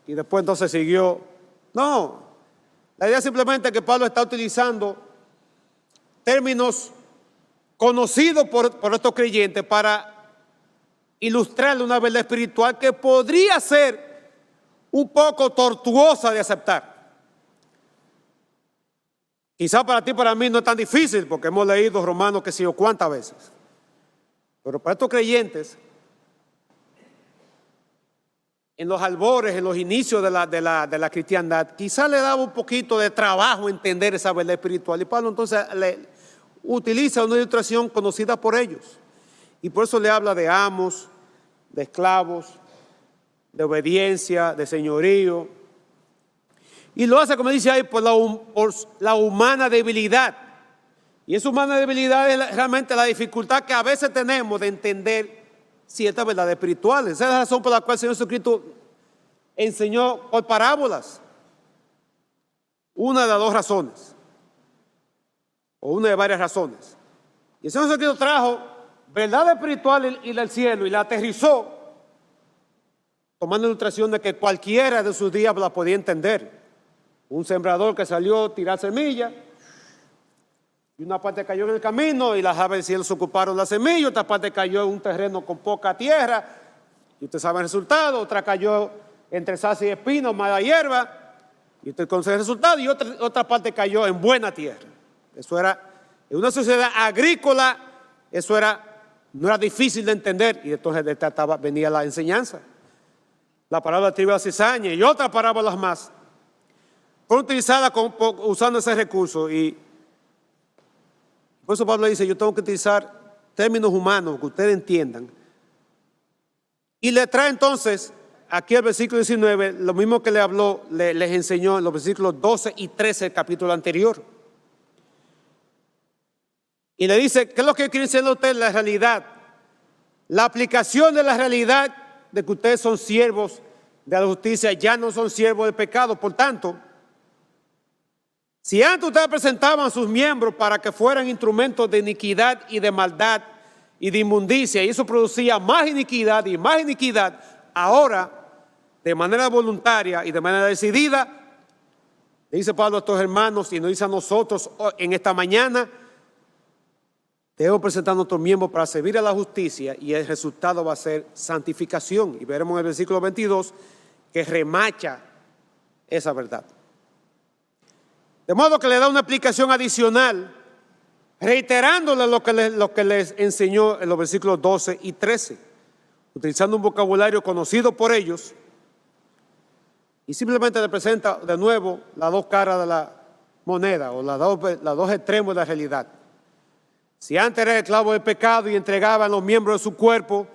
Y después entonces siguió. No, la idea es simplemente que Pablo está utilizando términos conocidos por estos creyentes para ilustrarle una verdad espiritual que podría ser un poco tortuosa de aceptar. Quizá para ti y para mí no es tan difícil porque hemos leído Romanos que sé yo cuántas veces. Pero para estos creyentes, en los albores, en los inicios de la cristiandad, quizá le daba un poquito de trabajo entender esa verdad espiritual. Y Pablo entonces utiliza una ilustración conocida por ellos. Y por eso le habla de amos, de esclavos, de obediencia, de señorío. Y lo hace, como dice ahí, por la humana debilidad. Y esa humana debilidad es realmente la dificultad que a veces tenemos de entender ciertas verdades espirituales. Esa es la razón por la cual el Señor Jesucristo enseñó por parábolas. Una de las dos razones, o una de varias razones. Y el Señor Jesucristo trajo verdad espiritual y del cielo y la aterrizó, tomando la ilustración de que cualquiera de sus días la podía entender. Un sembrador que salió a tirar semillas, y una parte cayó en el camino y las aves del cielo se ocuparon la semilla, otra parte cayó en un terreno con poca tierra, y usted sabe el resultado. Otra cayó entre zarza y espino, mala hierba, y usted conoce el resultado. Y otra parte cayó en buena tierra. Eso era, en una sociedad agrícola, no era difícil de entender, y entonces venía la enseñanza. La parábola de trigo y la cizaña y otras parábolas más fueron utilizadas usando ese recurso. Y Por eso Pablo dice, yo tengo que utilizar términos humanos que ustedes entiendan. Y le trae entonces, aquí el versículo 19, lo mismo que le habló, les enseñó en los versículos 12 y 13 del capítulo anterior. Y le dice, ¿qué es lo que quiere decir usted? La realidad. La aplicación de la realidad de que ustedes son siervos de la justicia, ya no son siervos del pecado. Por tanto, si antes ustedes presentaban a sus miembros para que fueran instrumentos de iniquidad y de maldad y de inmundicia, y eso producía más iniquidad y más iniquidad, ahora, de manera voluntaria y de manera decidida, le dice Pablo a estos hermanos y nos dice a nosotros en esta mañana, debemos presentar a nuestros miembros para servir a la justicia, y el resultado va a ser santificación. Y veremos en el versículo 22 que remacha esa verdad. De modo que le da una aplicación adicional, reiterándole lo que les enseñó en los versículos 12 y 13, utilizando un vocabulario conocido por ellos, y simplemente le presenta de nuevo las dos caras de la moneda, o los dos extremos de la realidad. Si antes era esclavo del pecado y entregaban los miembros de su cuerpo,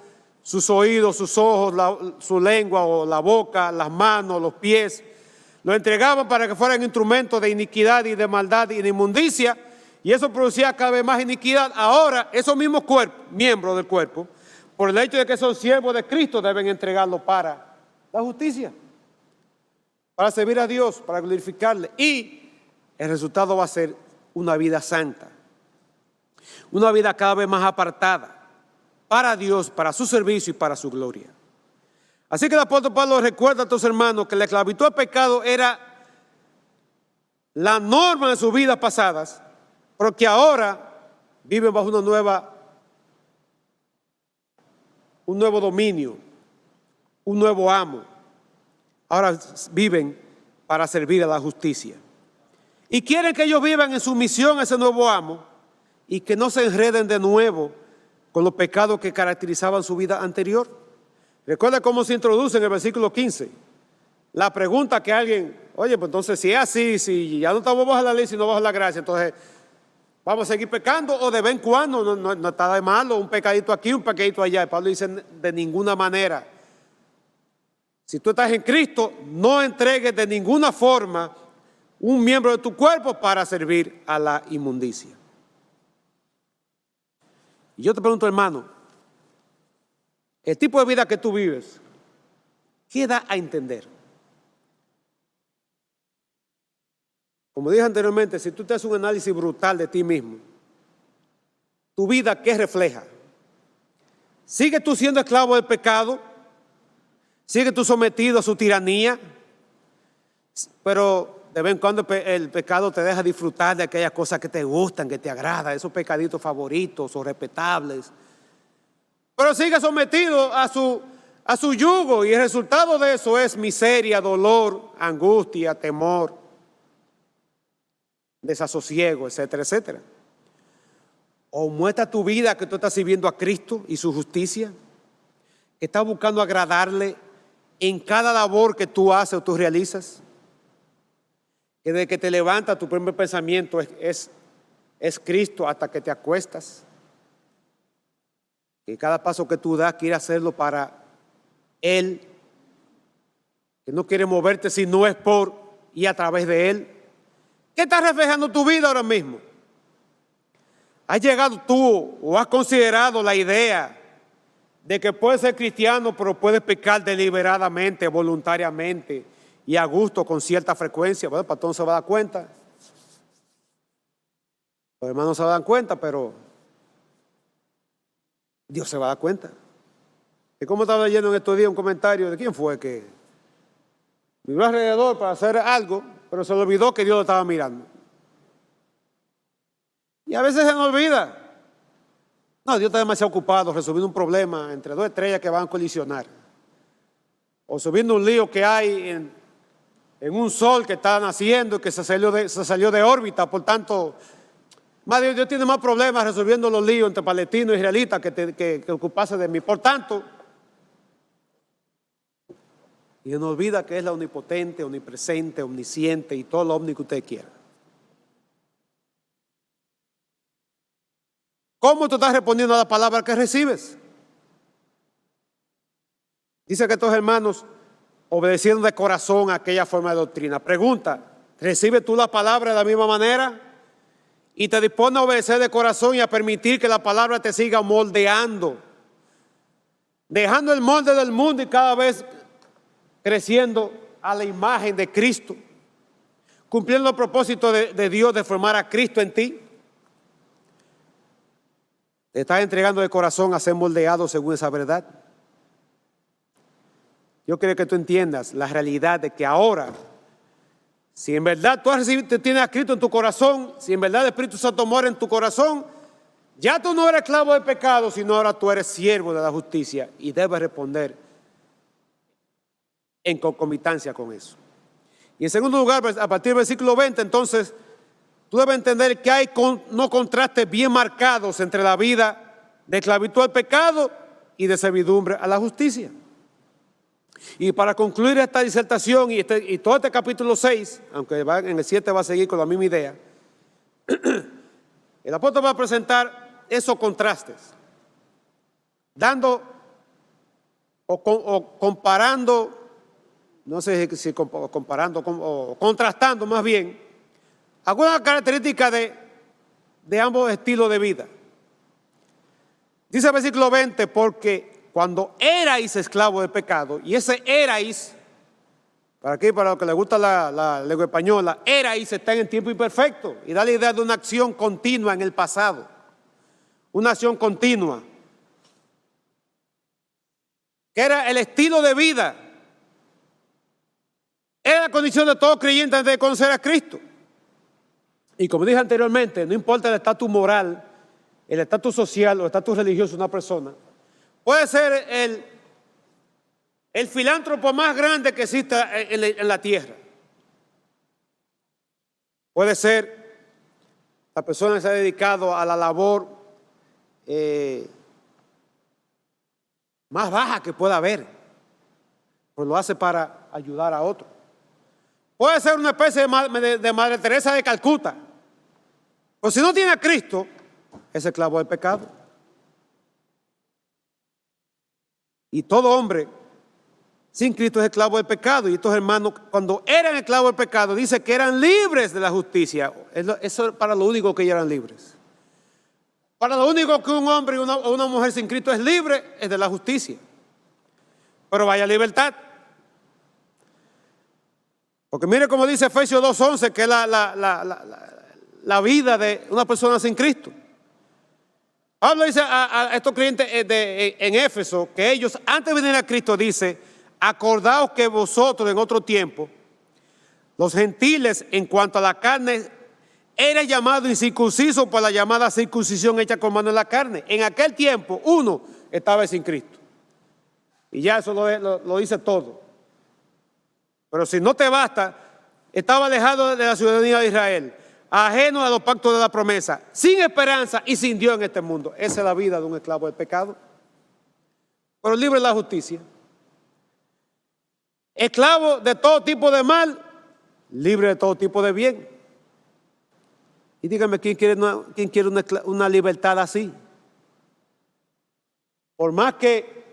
sus oídos, sus ojos, su lengua o la boca, las manos, los pies, lo entregaban para que fueran instrumentos de iniquidad y de maldad y de inmundicia, y eso producía cada vez más iniquidad. Ahora, esos mismos miembros del cuerpo, por el hecho de que son siervos de Cristo, deben entregarlo para la justicia, para servir a Dios, para glorificarle, y el resultado va a ser una vida santa, una vida cada vez más apartada para Dios, para su servicio y para su gloria. Así que el apóstol Pablo recuerda a estos hermanos que la esclavitud al pecado era la norma de sus vidas pasadas, pero que ahora viven bajo un nuevo dominio, un nuevo amo. Ahora viven para servir a la justicia. Y quieren que ellos vivan en sumisión a ese nuevo amo y que no se enreden de nuevo con los pecados que caracterizaban su vida anterior. Recuerda cómo se introduce en el versículo 15. La pregunta que alguien, oye, pues entonces si es así, si ya no estamos bajo la ley, sino bajo la gracia, entonces ¿vamos a seguir pecando o de vez en cuando? No está de malo, un pecadito aquí, un pecadito allá. Y Pablo dice, de ninguna manera. Si tú estás en Cristo, no entregues de ninguna forma un miembro de tu cuerpo para servir a la inmundicia. Y yo te pregunto, hermano, el tipo de vida que tú vives, ¿qué da a entender? Como dije anteriormente, si tú te haces un análisis brutal de ti mismo, tu vida, ¿qué refleja? ¿Sigues tú siendo esclavo del pecado? ¿Sigues tú sometido a su tiranía? Pero de vez en cuando el pecado te deja disfrutar de aquellas cosas que te gustan, que te agradan, esos pecaditos favoritos o respetables. Pero sigue sometido a su yugo, y el resultado de eso es miseria, dolor, angustia, temor, desasosiego, etcétera, etcétera. O muestra tu vida que tú estás sirviendo a Cristo y su justicia, que estás buscando agradarle en cada labor que tú haces o tú realizas, que desde que te levantas tu primer pensamiento es Cristo hasta que te acuestas, que cada paso que tú das quieres hacerlo para Él, que no quieres moverte si no es por y a través de Él. ¿Qué está reflejando tu vida ahora mismo? ¿Has llegado tú o has considerado la idea de que puedes ser cristiano pero puedes pecar deliberadamente, voluntariamente y a gusto con cierta frecuencia? Bueno, el pastor no se va a dar cuenta, los hermanos se dan cuenta, pero Dios se va a dar cuenta. ¿Y cómo estaba leyendo en estos días un comentario de quién fue que miró alrededor para hacer algo, pero se le olvidó que Dios lo estaba mirando? Y a veces se nos olvida. No, Dios está demasiado ocupado resolviendo un problema entre dos estrellas que van a colisionar, o resolviendo un lío que hay en un sol que está naciendo y que se salió de órbita. Por tanto, más Dios tiene más problemas resolviendo los líos entre palestinos y israelitas que ocuparse de mí. Por tanto, y no olvida que es la omnipotente, omnipresente, omnisciente y todo lo omni que usted quiera. ¿cómo tú estás respondiendo a la palabra que recibes? Dice que estos hermanos obedecieron de corazón a aquella forma de doctrina. Pregunta, ¿recibes tú la palabra de la misma manera? Y te dispones a obedecer de corazón y a permitir que la palabra te siga moldeando, dejando el molde del mundo y cada vez creciendo a la imagen de Cristo, cumpliendo el propósito de Dios de formar a Cristo en ti. Te estás entregando de corazón a ser moldeado según esa verdad. Yo quiero que tú entiendas la realidad de que ahora, si en verdad tú tienes a Cristo en tu corazón, si en verdad el Espíritu Santo mora en tu corazón, ya tú no eres esclavo del pecado, sino ahora tú eres siervo de la justicia y debes responder en concomitancia con eso. Y en segundo lugar, a partir del versículo 20, entonces, tú debes entender que hay unos contrastes bien marcados entre la vida de esclavitud al pecado y de servidumbre a la justicia. Y para concluir esta disertación y todo este capítulo 6, aunque en el 7 va a seguir con la misma idea, el apóstol va a presentar esos contrastes, dando o comparando, no sé si comparando o contrastando más bien, algunas características de ambos estilos de vida. Dice el versículo 20, porque cuando erais esclavos del pecado, y ese erais, para los que les gusta la lengua española, erais está en el tiempo imperfecto y da la idea de una acción continua en el pasado, una acción continua, que era el estilo de vida, era la condición de todo creyente antes de conocer a Cristo. Y como dije anteriormente, no importa el estatus moral, el estatus social o el estatus religioso de una persona, puede ser el filántropo más grande que exista en la tierra. Puede ser la persona que se ha dedicado a la labor más baja que pueda haber, pues lo hace para ayudar a otro. Puede ser una especie de Madre Teresa de Calcuta. Pues si no tiene a Cristo, es esclavo del pecado. Y todo hombre sin Cristo es esclavo del pecado. Y estos hermanos, cuando eran esclavos del pecado, dice que eran libres de la justicia. Eso es para lo único que ellos eran libres. Para lo único que un hombre o una mujer sin Cristo es libre, es de la justicia. Pero vaya libertad. Porque mire como dice Efesios 2:11, que es la vida de una persona sin Cristo. Pablo dice a estos creyentes en Éfeso que ellos, antes de venir a Cristo, dice: acordaos que vosotros en otro tiempo, los gentiles, en cuanto a la carne, eran llamados incircuncisos por la llamada circuncisión hecha con mano en la carne. En aquel tiempo, uno estaba sin Cristo. Y ya eso lo dice todo. Pero si no te basta, estaba alejado de la ciudadanía de Israel, ajeno a los pactos de la promesa, sin esperanza y sin Dios en este mundo. Esa es la vida de un esclavo del pecado, pero libre de la justicia. Esclavo de todo tipo de mal, libre de todo tipo de bien. Y dígame, ¿quién quiere una libertad así? Por más que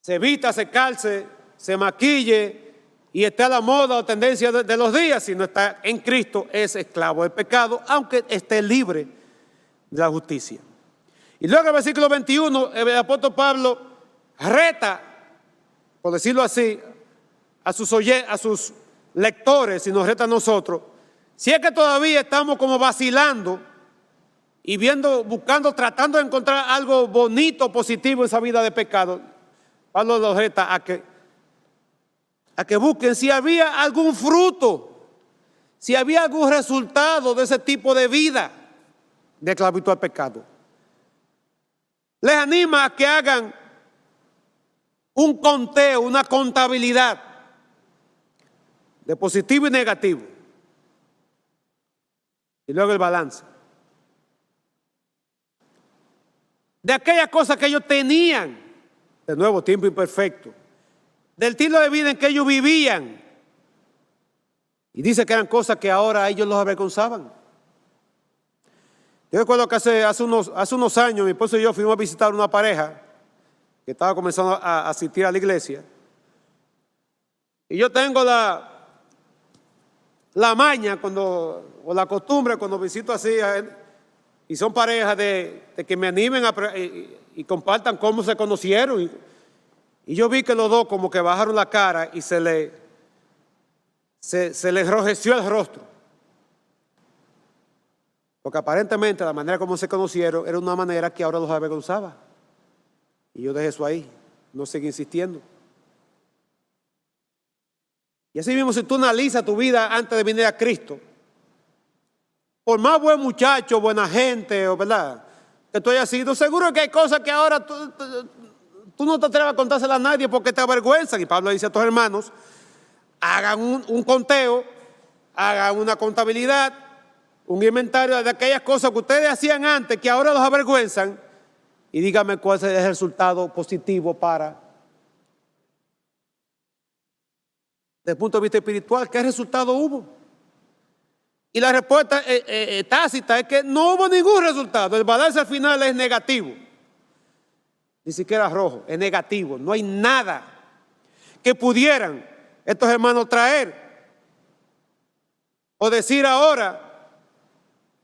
se vista, se calce, se maquille y esté a la moda o tendencia de los días, si no está en Cristo, es esclavo del pecado, aunque esté libre de la justicia. Y luego en el versículo 21, el apóstol Pablo reta, por decirlo así, a sus lectores, y nos reta a nosotros, si es que todavía estamos como vacilando y buscando, tratando de encontrar algo bonito, positivo en esa vida de pecado, Pablo los reta a que busquen si había algún fruto, si había algún resultado de ese tipo de vida de esclavitud al pecado. Les anima a que hagan un conteo, una contabilidad de positivo y negativo. Y luego el balance. De aquellas cosas que ellos tenían, de nuevo, tiempo imperfecto, del estilo de vida en que ellos vivían. Y dice que eran cosas que ahora a ellos los avergonzaban. Yo recuerdo que hace unos años mi esposo y yo fuimos a visitar una pareja que estaba comenzando a asistir a la iglesia. Y yo tengo la maña o la costumbre cuando visito así, y son parejas de que me animen y compartan cómo se conocieron. Y yo vi que los dos como que bajaron la cara y se les enrojeció el rostro. Porque aparentemente la manera como se conocieron era una manera que ahora los avergonzaba. Y yo dejé eso ahí, no seguí insistiendo. Y así mismo, si tú analizas tu vida antes de venir a Cristo, por más buen muchacho, buena gente, ¿verdad?, que tú hayas sido, seguro que hay cosas que ahora tú no te atreves a contárselas a nadie porque te avergüenzan. Y Pablo dice a tus hermanos, hagan un conteo, hagan una contabilidad, un inventario de aquellas cosas que ustedes hacían antes que ahora los avergüenzan, y dígame cuál es el resultado positivo desde el punto de vista espiritual. ¿Qué resultado hubo? Y la respuesta tácita es que no hubo ningún resultado. El balance al final es negativo. Ni siquiera rojo, es negativo. No hay nada que pudieran estos hermanos traer o decir ahora,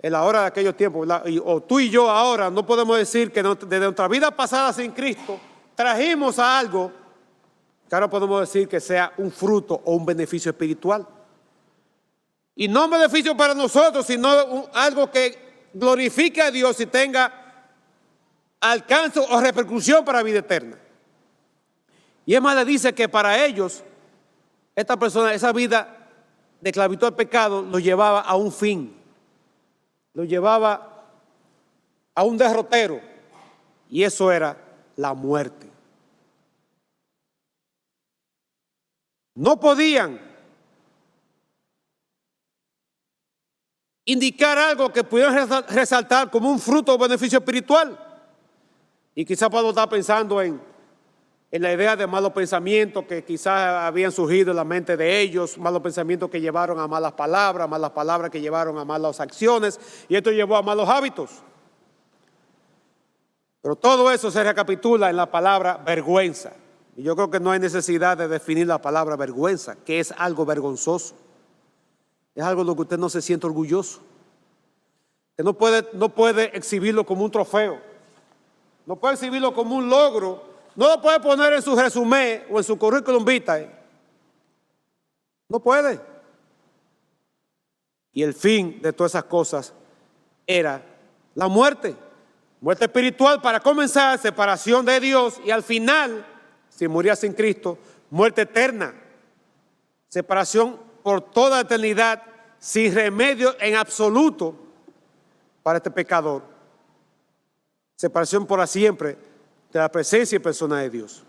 en la hora de aquellos tiempos, o tú y yo ahora no podemos decir que desde nuestra vida pasada sin Cristo trajimos a algo que ahora podemos decir que sea un fruto o un beneficio espiritual. Y no un beneficio para nosotros, sino algo que glorifique a Dios y tenga alcance o repercusión para la vida eterna. Y es más, le dice que para ellos, esta persona, esa vida de esclavitud al pecado, lo llevaba a un fin, lo llevaba a un derrotero, y eso era la muerte. No podían indicar algo que pudieran resaltar como un fruto o beneficio espiritual. Y quizás Pablo está pensando en la idea de malos pensamientos que quizás habían surgido en la mente de ellos, malos pensamientos que llevaron a malas palabras que llevaron a malas acciones, y esto llevó a malos hábitos. Pero todo eso se recapitula en la palabra vergüenza. Y yo creo que no hay necesidad de definir la palabra vergüenza, que es algo vergonzoso. Es algo de lo que usted no se siente orgulloso. Que no puede exhibirlo como un trofeo. No puede exhibirlo como un logro. No lo puede poner en su resumen o en su currículum vitae. No puede. Y el fin de todas esas cosas era la muerte. Muerte espiritual para comenzar, separación de Dios, y al final, si moría sin Cristo, muerte eterna. Separación por toda la eternidad, sin remedio en absoluto para este pecador. Separación por siempre de la presencia y persona de Dios.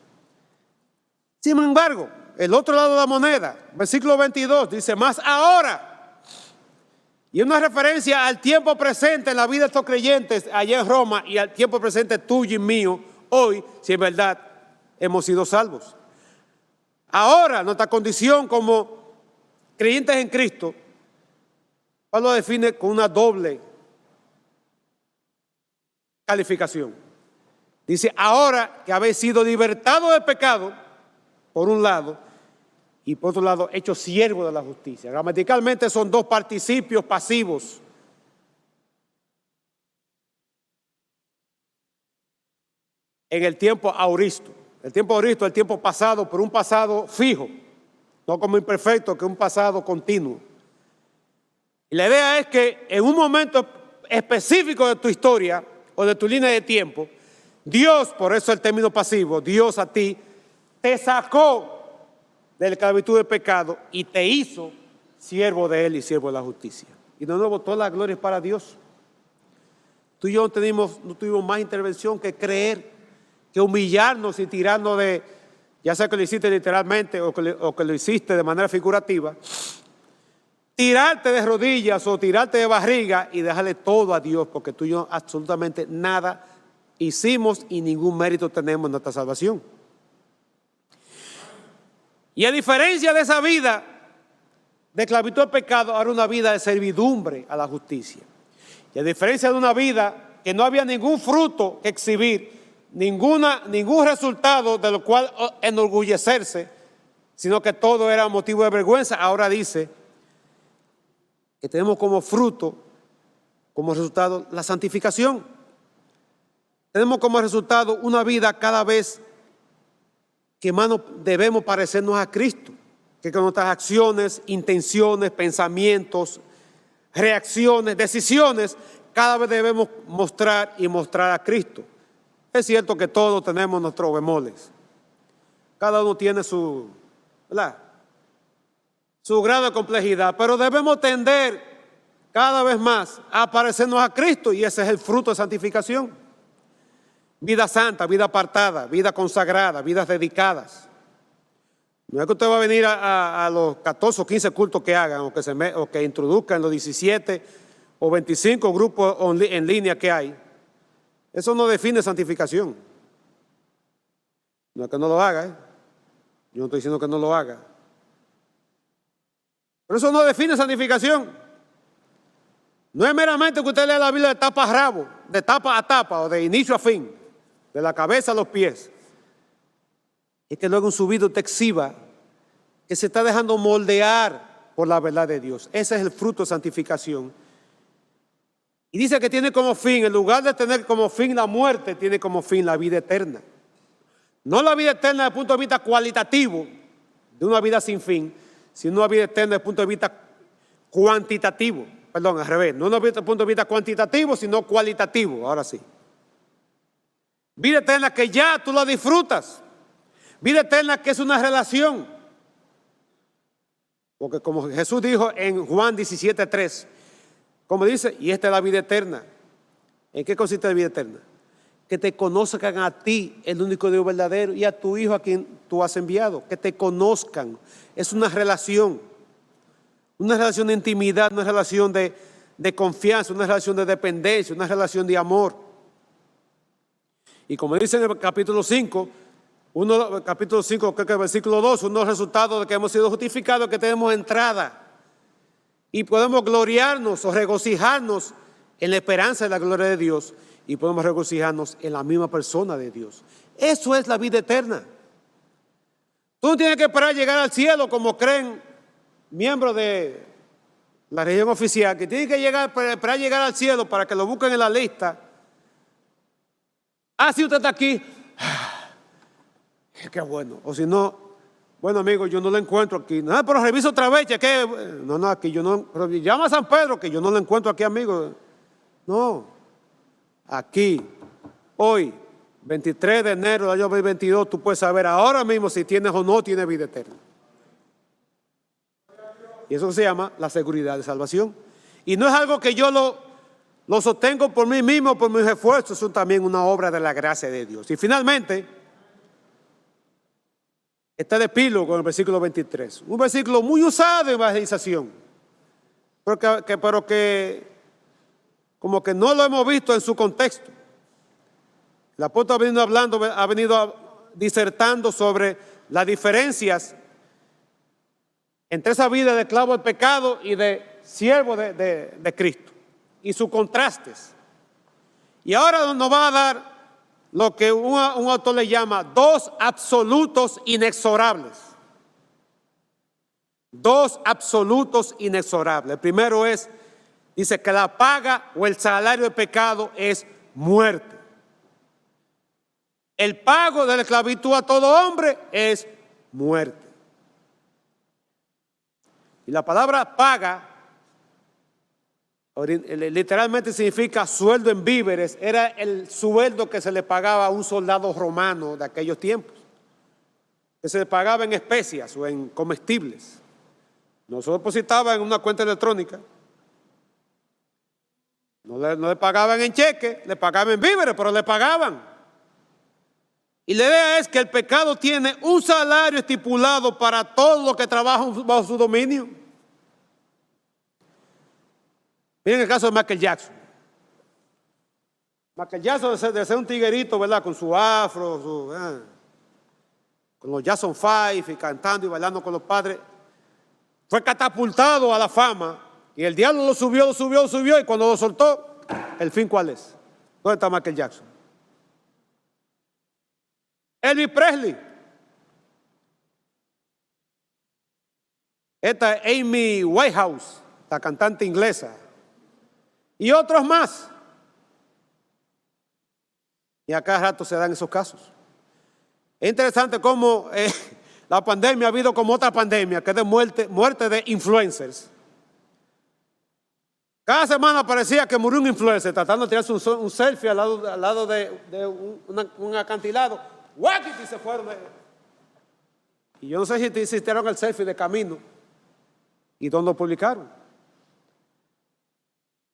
Sin embargo, el otro lado de la moneda, versículo 22, dice, más ahora. Y una referencia al tiempo presente en la vida de estos creyentes allá en Roma y al tiempo presente tuyo y mío hoy, si en verdad hemos sido salvos. Ahora, nuestra condición como creyentes en Cristo, Pablo lo define con una doble calificación. Dice, ahora que habéis sido libertados del pecado, por un lado, y por otro lado, hechos siervos de la justicia. Gramaticalmente son dos participios pasivos. En el tiempo auristo. El tiempo auristo es el tiempo pasado, pero un pasado fijo, no como imperfecto, que un pasado continuo. Y la idea es que en un momento específico de tu historia o de tu línea de tiempo, Dios, por eso el término pasivo, Dios a ti te sacó de la esclavitud del pecado y te hizo siervo de Él y siervo de la justicia. Y de nuevo, toda la gloria es para Dios. Tú y yo no tuvimos más intervención que creer, que humillarnos y tirarnos de, ya sea que lo hiciste literalmente o que lo hiciste de manera figurativa, tirarte de rodillas o tirarte de barriga y dejarle todo a Dios, porque tú y yo absolutamente nada hicimos y ningún mérito tenemos en nuestra salvación. Y a diferencia de esa vida de esclavitud al pecado, ahora una vida de servidumbre a la justicia. Y a diferencia de una vida que no había ningún fruto que exhibir, ningún resultado de lo cual enorgullecerse, sino que todo era motivo de vergüenza, ahora dice que tenemos como fruto, como resultado, la santificación. Tenemos como resultado una vida cada vez que más debemos parecernos a Cristo, que con nuestras acciones, intenciones, pensamientos, reacciones, decisiones, cada vez debemos mostrar a Cristo. Es cierto que todos tenemos nuestros bemoles. Cada uno tiene su grado de complejidad, pero debemos tender cada vez más a parecernos a Cristo, y ese es el fruto de santificación. Vida santa, vida apartada, vida consagrada, vidas dedicadas. No es que usted va a venir a los 14 o 15 cultos que hagan, o que introduzcan los 17 o 25 grupos en línea que hay. Eso no define santificación. No es que no lo haga, Yo no estoy diciendo que no lo haga. Pero eso no define santificación. No es meramente que usted lea la Biblia de tapa a rabo, de tapa a tapa o de inicio a fin, de la cabeza a los pies. Es que luego en su vida usted exhiba que se está dejando moldear por la verdad de Dios. Ese es el fruto de santificación. Y dice que tiene como fin, en lugar de tener como fin la muerte, tiene como fin la vida eterna. No la vida eterna desde el punto de vista cualitativo, de una vida sin fin, sino una vida eterna desde el punto de vista cuantitativo. Perdón, al revés. No desde el punto de vista cuantitativo, sino cualitativo. Ahora sí. Vida eterna que ya tú la disfrutas. Vida eterna que es una relación. Porque como Jesús dijo en Juan 17:3, como dice, y esta es la vida eterna. ¿En qué consiste la vida eterna? Que te conozcan a ti, el único Dios verdadero, y a tu Hijo a quien tú has enviado. Que te conozcan. Es una relación de intimidad, una relación de confianza, una relación de dependencia, una relación de amor. Y como dice en el capítulo 5, creo que el versículo 2, uno de los resultados de que hemos sido justificados, que tenemos entrada. Y podemos gloriarnos o regocijarnos en la esperanza de la gloria de Dios. Y podemos regocijarnos en la misma persona de Dios. Eso es la vida eterna. Tú no tienes que esperar a llegar al cielo como creen miembros de la religión oficial, que tienen que esperar llegar al cielo para que lo busquen en la lista. Si usted está aquí, qué bueno. O si no, bueno amigo, yo no lo encuentro aquí. No, pero reviso otra vez, que no, aquí yo no. Pero llama a San Pedro, que yo no lo encuentro aquí, amigo. No, aquí, hoy, 23 de enero del año 2022, tú puedes saber ahora mismo si tienes o no tienes vida eterna. Y eso se llama la seguridad de salvación. Y no es algo que yo lo sostengo por mí mismo, por mis esfuerzos, es también una obra de la gracia de Dios. Y finalmente, está el epílogo en el versículo 23. Un versículo muy usado en evangelización, pero que como que no lo hemos visto en su contexto. El apóstol ha venido disertando sobre las diferencias entre esa vida de esclavo del pecado y de siervo de Cristo, y sus contrastes. Y ahora nos va a dar lo que un autor le llama dos absolutos inexorables. Dos absolutos inexorables. El primero dice que la paga o el salario del pecado es muerte. El pago de la esclavitud a todo hombre es muerte. Y la palabra paga literalmente significa sueldo en víveres. Era el sueldo que se le pagaba a un soldado romano de aquellos tiempos, que se le pagaba en especias o en comestibles. No se depositaba en una cuenta electrónica, no le pagaban en cheque, le pagaban en víveres, pero le pagaban. Y la idea es que el pecado tiene un salario estipulado para todos los que trabajan bajo su dominio. Miren el caso de Michael Jackson. Michael Jackson, de ser un tiguerito, ¿verdad? Con su afro, con los Jackson 5 y cantando y bailando con los padres, fue catapultado a la fama. Y el diablo lo subió, y cuando lo soltó, ¿el fin cuál es? ¿Dónde está Michael Jackson? Elvis Presley. Esta es Amy Winehouse, la cantante inglesa. Y otros más. Y a cada rato se dan esos casos. Es interesante cómo la pandemia ha habido como otra pandemia, que es de muerte de influencers. Cada semana parecía que murió un influencer tratando de tirarse un selfie al lado de un acantilado. ¡Guáquiti! Y se fueron. Y yo no sé si hicieron el selfie de camino y dónde lo publicaron.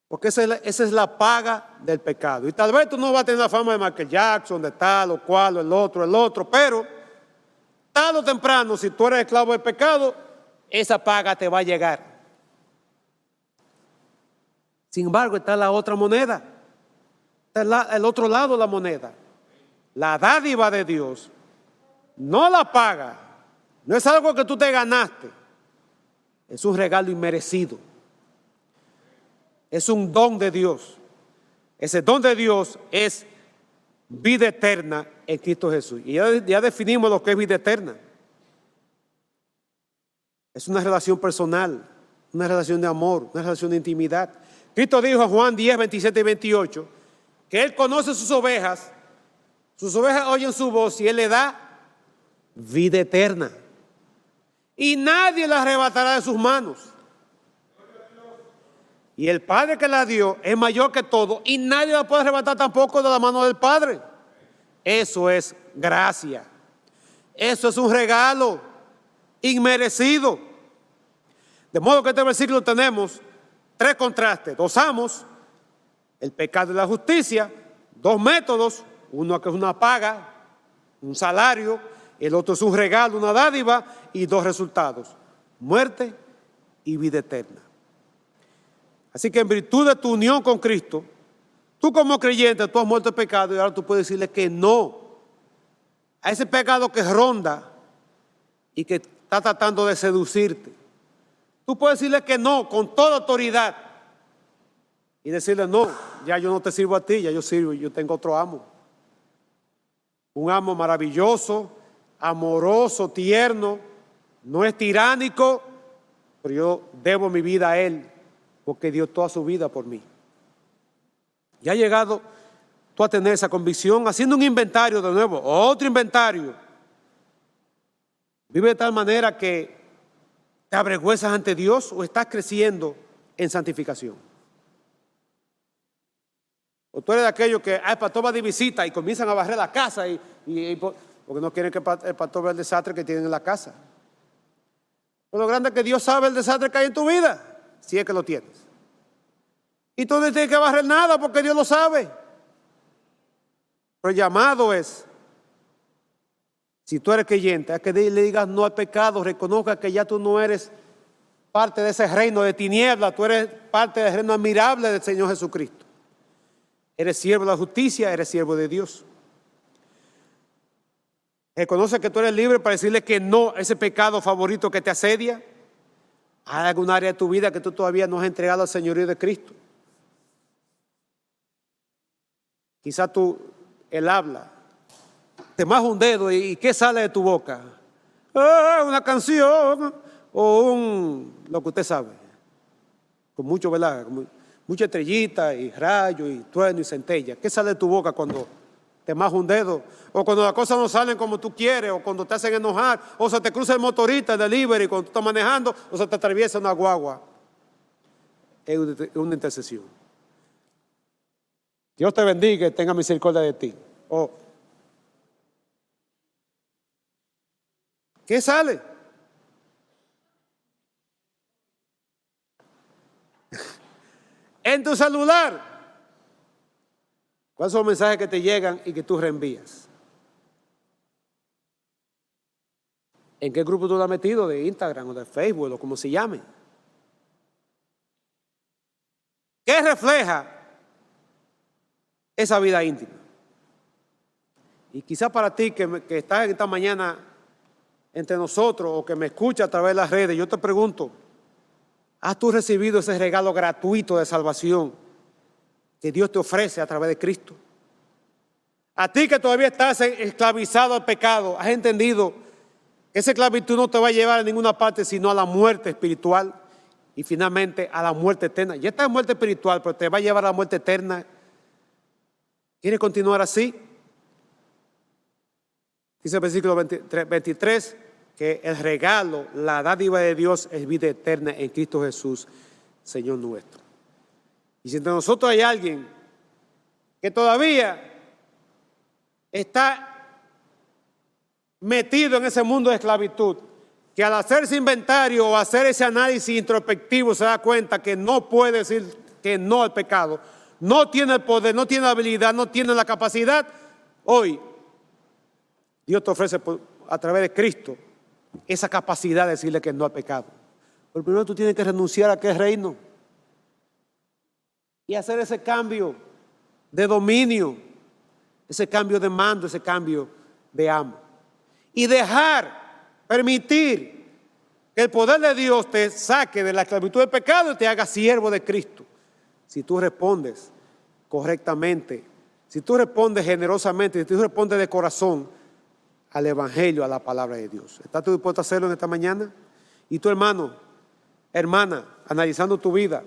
Porque esa es la paga del pecado. Y tal vez tú no vas a tener la fama de Michael Jackson, de tal o cual, o el otro, pero tarde o temprano, si tú eres esclavo del pecado, esa paga te va a llegar. Sin embargo, está la otra moneda, está el otro lado de la moneda. La dádiva de Dios no la paga, no es algo que tú te ganaste, es un regalo inmerecido. Es un don de Dios. Ese don de Dios es vida eterna en Cristo Jesús. Y ya definimos lo que es vida eterna. Es una relación personal, una relación de amor, una relación de intimidad. Cristo dijo a Juan 10, 27 y 28, que Él conoce sus ovejas oyen su voz y Él le da vida eterna. Y nadie la arrebatará de sus manos. Y el Padre que la dio es mayor que todo y nadie la puede arrebatar tampoco de la mano del Padre. Eso es gracia. Eso es un regalo inmerecido. De modo que en este versículo tenemos tres contrastes, dos amos, el pecado y la justicia, dos métodos, uno que es una paga, un salario, el otro es un regalo, una dádiva, y dos resultados, muerte y vida eterna. Así que en virtud de tu unión con Cristo, tú como creyente, tú has muerto el pecado y ahora tú puedes decirle que no a ese pecado que ronda y que está tratando de seducirte. Tú puedes decirle que no con toda autoridad y decirle no, ya yo no te sirvo a ti, ya yo tengo otro amo. Un amo maravilloso, amoroso, tierno, no es tiránico, pero yo debo mi vida a Él porque dio toda su vida por mí. Y ha llegado tú a tener esa convicción haciendo un inventario de nuevo, otro inventario. Vive de tal manera que ¿te avergüenzas ante Dios o estás creciendo en santificación? O tú eres de aquellos que el pastor va de visita y comienzan a barrer la casa porque no quieren que el pastor vea el desastre que tienen en la casa. Pero lo grande es que Dios sabe el desastre que hay en tu vida, si es que lo tienes. Y tú no tienes que barrer nada porque Dios lo sabe. Pero el llamado es, si tú eres creyente, a que le digas no al pecado, reconozca que ya tú no eres parte de ese reino de tinieblas, tú eres parte del reino admirable del Señor Jesucristo. Eres siervo de la justicia, eres siervo de Dios. Reconoce que tú eres libre para decirle que no a ese pecado favorito que te asedia. ¿Hay algún área de tu vida que tú todavía no has entregado al señorío de Cristo? Quizás Él habla, te maja un dedo y ¿qué sale de tu boca? Una canción o lo que usted sabe, con mucho, ¿verdad? Mucha estrellita y rayo y trueno y centella. ¿Qué sale de tu boca cuando te maja un dedo? O cuando las cosas no salen como tú quieres, o cuando te hacen enojar, o se te cruza el motorista, el delivery, cuando tú estás manejando, o se te atraviesa una guagua. Es una intercesión. Dios te bendiga y tenga misericordia de ti. ¿Qué sale? En tu celular. ¿Cuáles son los mensajes que te llegan y que tú reenvías? ¿En qué grupo tú lo has metido? ¿De Instagram o de Facebook o como se llame? ¿Qué refleja esa vida íntima? Y quizás para ti que estás esta mañana entre nosotros o que me escucha a través de las redes, yo te pregunto, ¿has tú recibido ese regalo gratuito de salvación que Dios te ofrece a través de Cristo. A ti que todavía estás esclavizado al pecado, has entendido que esa esclavitud no te va a llevar a ninguna parte sino a la muerte espiritual y finalmente a la muerte eterna. Ya está en muerte espiritual, pero te va a llevar a la muerte eterna. ¿Quieres continuar así? Dice el versículo 23 que el regalo, la dádiva de Dios es vida eterna en Cristo Jesús, Señor nuestro. Y si entre nosotros hay alguien que todavía está metido en ese mundo de esclavitud, que al hacer ese inventario o hacer ese análisis introspectivo se da cuenta que no puede decir que no al pecado, no tiene el poder, no tiene la habilidad, no tiene la capacidad, hoy Dios te ofrece a través de Cristo esa capacidad de decirle que no al pecado. Pero primero tú tienes que renunciar a aquel reino y hacer ese cambio de dominio, ese cambio de mando, ese cambio de amo. Y permitir que el poder de Dios te saque de la esclavitud del pecado y te haga siervo de Cristo. Si tú respondes correctamente, si tú respondes generosamente, si tú respondes de corazón al Evangelio, a la palabra de Dios. ¿Estás tú dispuesto a hacerlo en esta mañana? Y tu hermano, hermana, analizando tu vida,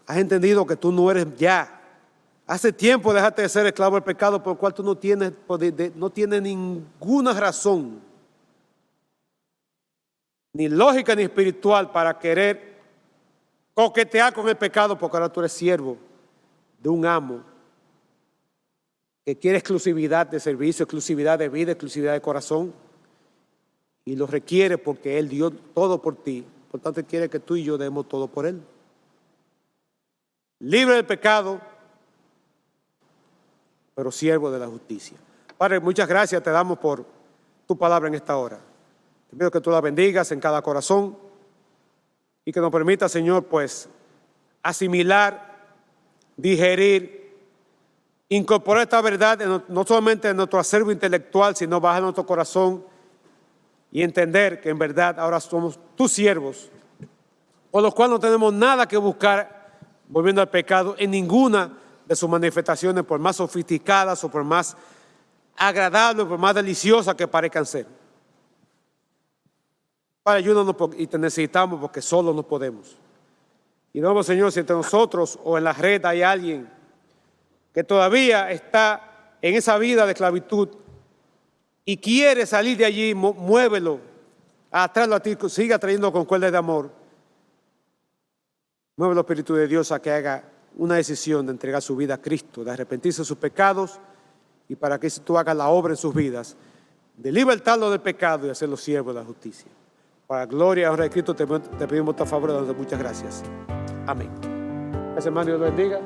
has entendido que tú no eres ya. Hace tiempo dejaste de ser esclavo del pecado por el cual tú no tienes ninguna razón, ni lógica ni espiritual para querer coquetear con el pecado, porque ahora tú eres siervo de un amo que quiere exclusividad de servicio, exclusividad de vida, exclusividad de corazón, y lo requiere porque Él dio todo por ti. Por tanto, quiere que tú y yo demos todo por Él. Libre del pecado, pero siervo de la justicia. Padre, muchas gracias te damos por tu palabra en esta hora. Te pido que tú la bendigas en cada corazón y que nos permita, Señor, pues asimilar, digerir, incorporar esta verdad no solamente en nuestro acervo intelectual, sino bajar en nuestro corazón y entender que en verdad ahora somos tus siervos, por lo cual no tenemos nada que buscar volviendo al pecado en ninguna de sus manifestaciones, por más sofisticadas o por más agradables, por más deliciosas que parezcan ser. Padre, ayúdanos y te necesitamos porque solo no podemos. Y luego, Señor, si entre nosotros o en la red hay alguien que todavía está en esa vida de esclavitud y quiere salir de allí, muévelo, atraerlo a ti, siga trayendo con cuerdas de amor. Mueve el Espíritu de Dios a que haga una decisión de entregar su vida a Cristo, de arrepentirse de sus pecados y para que tú hagas la obra en sus vidas, de libertarlo del pecado y hacerlo siervo de la justicia. Para gloria y honra de Cristo te pedimos a favor de muchas gracias. Amén. Ese hermano, Dios lo bendiga.